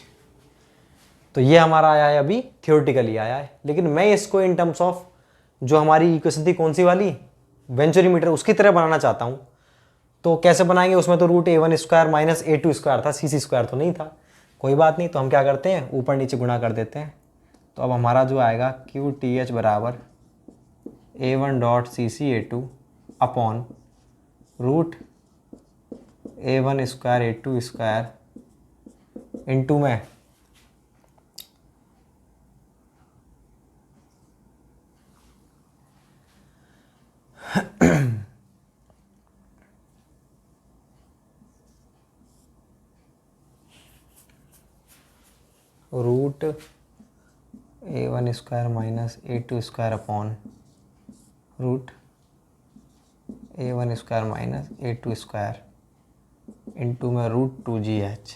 तो ये हमारा आया है, अभी थियोरेटिकली आया है, लेकिन मैं इसको इन टर्म्स ऑफ जो हमारी इक्वेशन थी कौन सी वाली, वेंचुरी मीटर, उसकी तरह बनाना चाहता हूँ। तो कैसे बनाएंगे, उसमें तो root A1 square minus A2 square था, CC स्क्वायर तो नहीं था। कोई बात नहीं, तो हम क्या करते हैं, ऊपर नीचे गुणा कर देते हैं। तो अब हमारा जो आएगा QTH बराबर A1 dot CC A2 upon root A1 square A2 square into में root A1 square minus A2 square upon root A1 square minus A2 square into में रूट 2GH।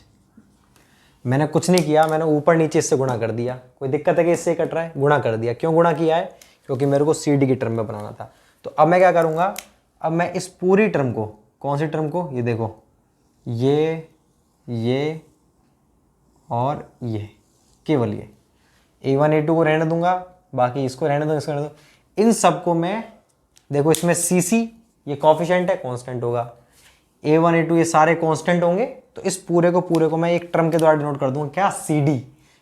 मैंने कुछ नहीं किया, मैंने ऊपर नीचे इससे गुणा कर दिया। कोई दिक्कत है कि इससे कट रहा है, गुणा कर दिया। क्यों गुणा किया है, क्योंकि मेरे को CD की टर्म में बनाना था। तो अब मैं क्या करूँगा, अब मैं इस पूरी टर्म को, कौन सी टर्म को, ये देखो, ये और ये, केवल ये A1 A2 को रहने दूंगा, बाकी इसको रहने दो, इसको रहने दो। इन सबको मैं, देखो इसमें CC ये कॉफिशेंट है, कांस्टेंट होगा, A1 A2 ये सारे कांस्टेंट होंगे, तो इस पूरे को मैं एक टर्म के द्वारा डिनोट कर दूंगा, क्या, CD।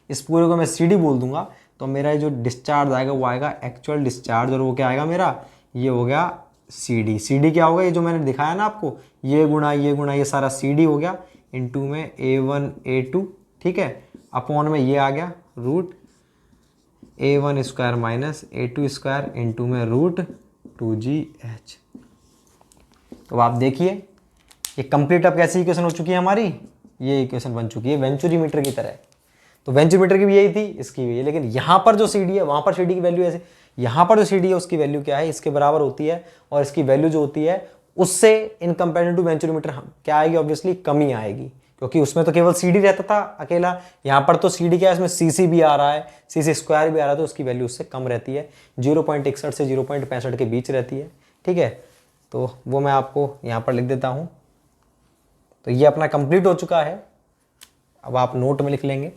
इस पूरे को मैं CD बोल दूंगा, तो मेरा जो डिस्चार्ज आएगा वो आएगा एक्चुअल डिस्चार्ज, और वो क्या आएगा मेरा, ये हो गया CD। CD क्या होगा, ये जो मैंने दिखाया ना आपको, ये गुणा ये सारा CD हो गया, इनटू में A1 A2, ठीक है, अपॉन में ये आ गया root A1 square minus A2 square into में रूट 2GH। तो आप देखिए ये कंप्लीट अब कैसी इक्वेशन हो चुकी है हमारी, ये इक्वेशन बन चुकी है वेंचुरी मीटर की तरह। तो वेंचुरी मीटर की भी यही थी, इसकी भी, लेकिन यहाँ पर जो CD है वहाँ पर CD की वैल्यू ऐसे, यहाँ पर जो CD है उसकी वैल्यू क्या है, इसके बराबर होती है, और इसकी वैल्यू जो होती है उससे in comparison to venturi meter क्या आएगी, ऑब्वियसली कमी आएगी, क्योंककि उसमें तो केवल CD रहता था अकेला, यहाँ पर तो CD क्या है, इसमें CC भी आ रहा है, CC स्क्वायर भी आ रहा है, तो उसकी वैल्यू उससे कम रहती है, 0.61 से 0.65 के बीच रहती है, ठीक है। तो वो मैं आपको यहाँ पर लिख देता हूँ। तो ये अपना कंप्लीट हो चुका है, अब आप नोट में लिख लेंगे,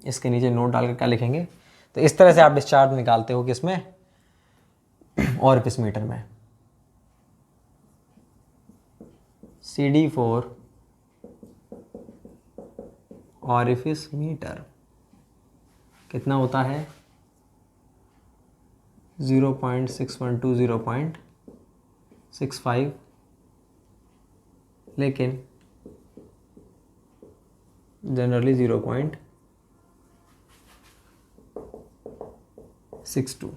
इसके नीचे नोट डालकर क्या लिखेंगे, तो इस तरह से आप डिस्चार्ज निकालते हो किसमें, ऑरिफिस मीटर में। CD फॉर ऑरिफिस मीटर कितना होता है, 0.612 0.65, लेकिन जनरली 0.62,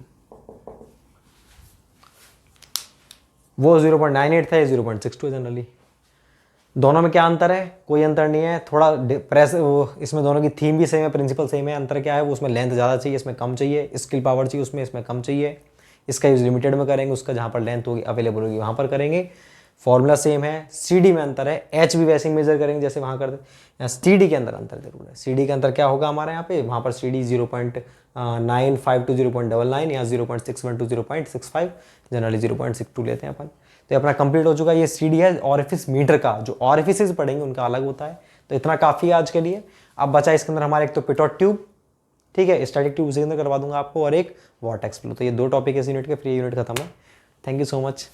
वो 0.98 था, ये 0.62 है जनरली। दोनों में क्या अंतर है, कोई अंतर नहीं है, थोड़ा प्रेस, वो इसमें दोनों की थीम भी सेम है, प्रिंसिपल सेम है, अंतर क्या है, वो उसमें लेंथ ज़्यादा चाहिए, इसमें कम चाहिए, स्किल पावर चाहिए उसमें, इसमें कम चाहिए, इसका यूज लिमिटेड में करेंगे, उसका जहाँ पर लेंथ होगी अवेलेबल होगी वहाँ पर करेंगे, फॉर्मूला सेम है, CD में अंतर है, H भी वैसे ही मेजर करेंगे जैसे वहाँ करते, यहाँ CD के अंदर अंतर जरूर है। CD के अंदर क्या होगा हमारे यहाँ पे, वहाँ पर CD 0.95 to 0.99, यहाँ 0.61 to 0.65, जनरली 0.62 लेते हैं अपन। तो अपना कंप्लीट हो चुका है, ये CD है ऑरिफिस मीटर का, जो ऑरिफिसेस पढ़ेंगे उनका अलग होता है। तो इतना काफ़ी है आज के लिए। अब बचा इसके अंदर हमारे एक तो पिटोट ट्यूब, ठीक है, स्टैटिक ट्यूब इसके अंदर करवा दूंगा आपको, और एक वॉर्टेक्स फ्लो। तो ये 2 टॉपिक इस यूनिट के, फ्री यूनिट खत्म है। Thank you so much.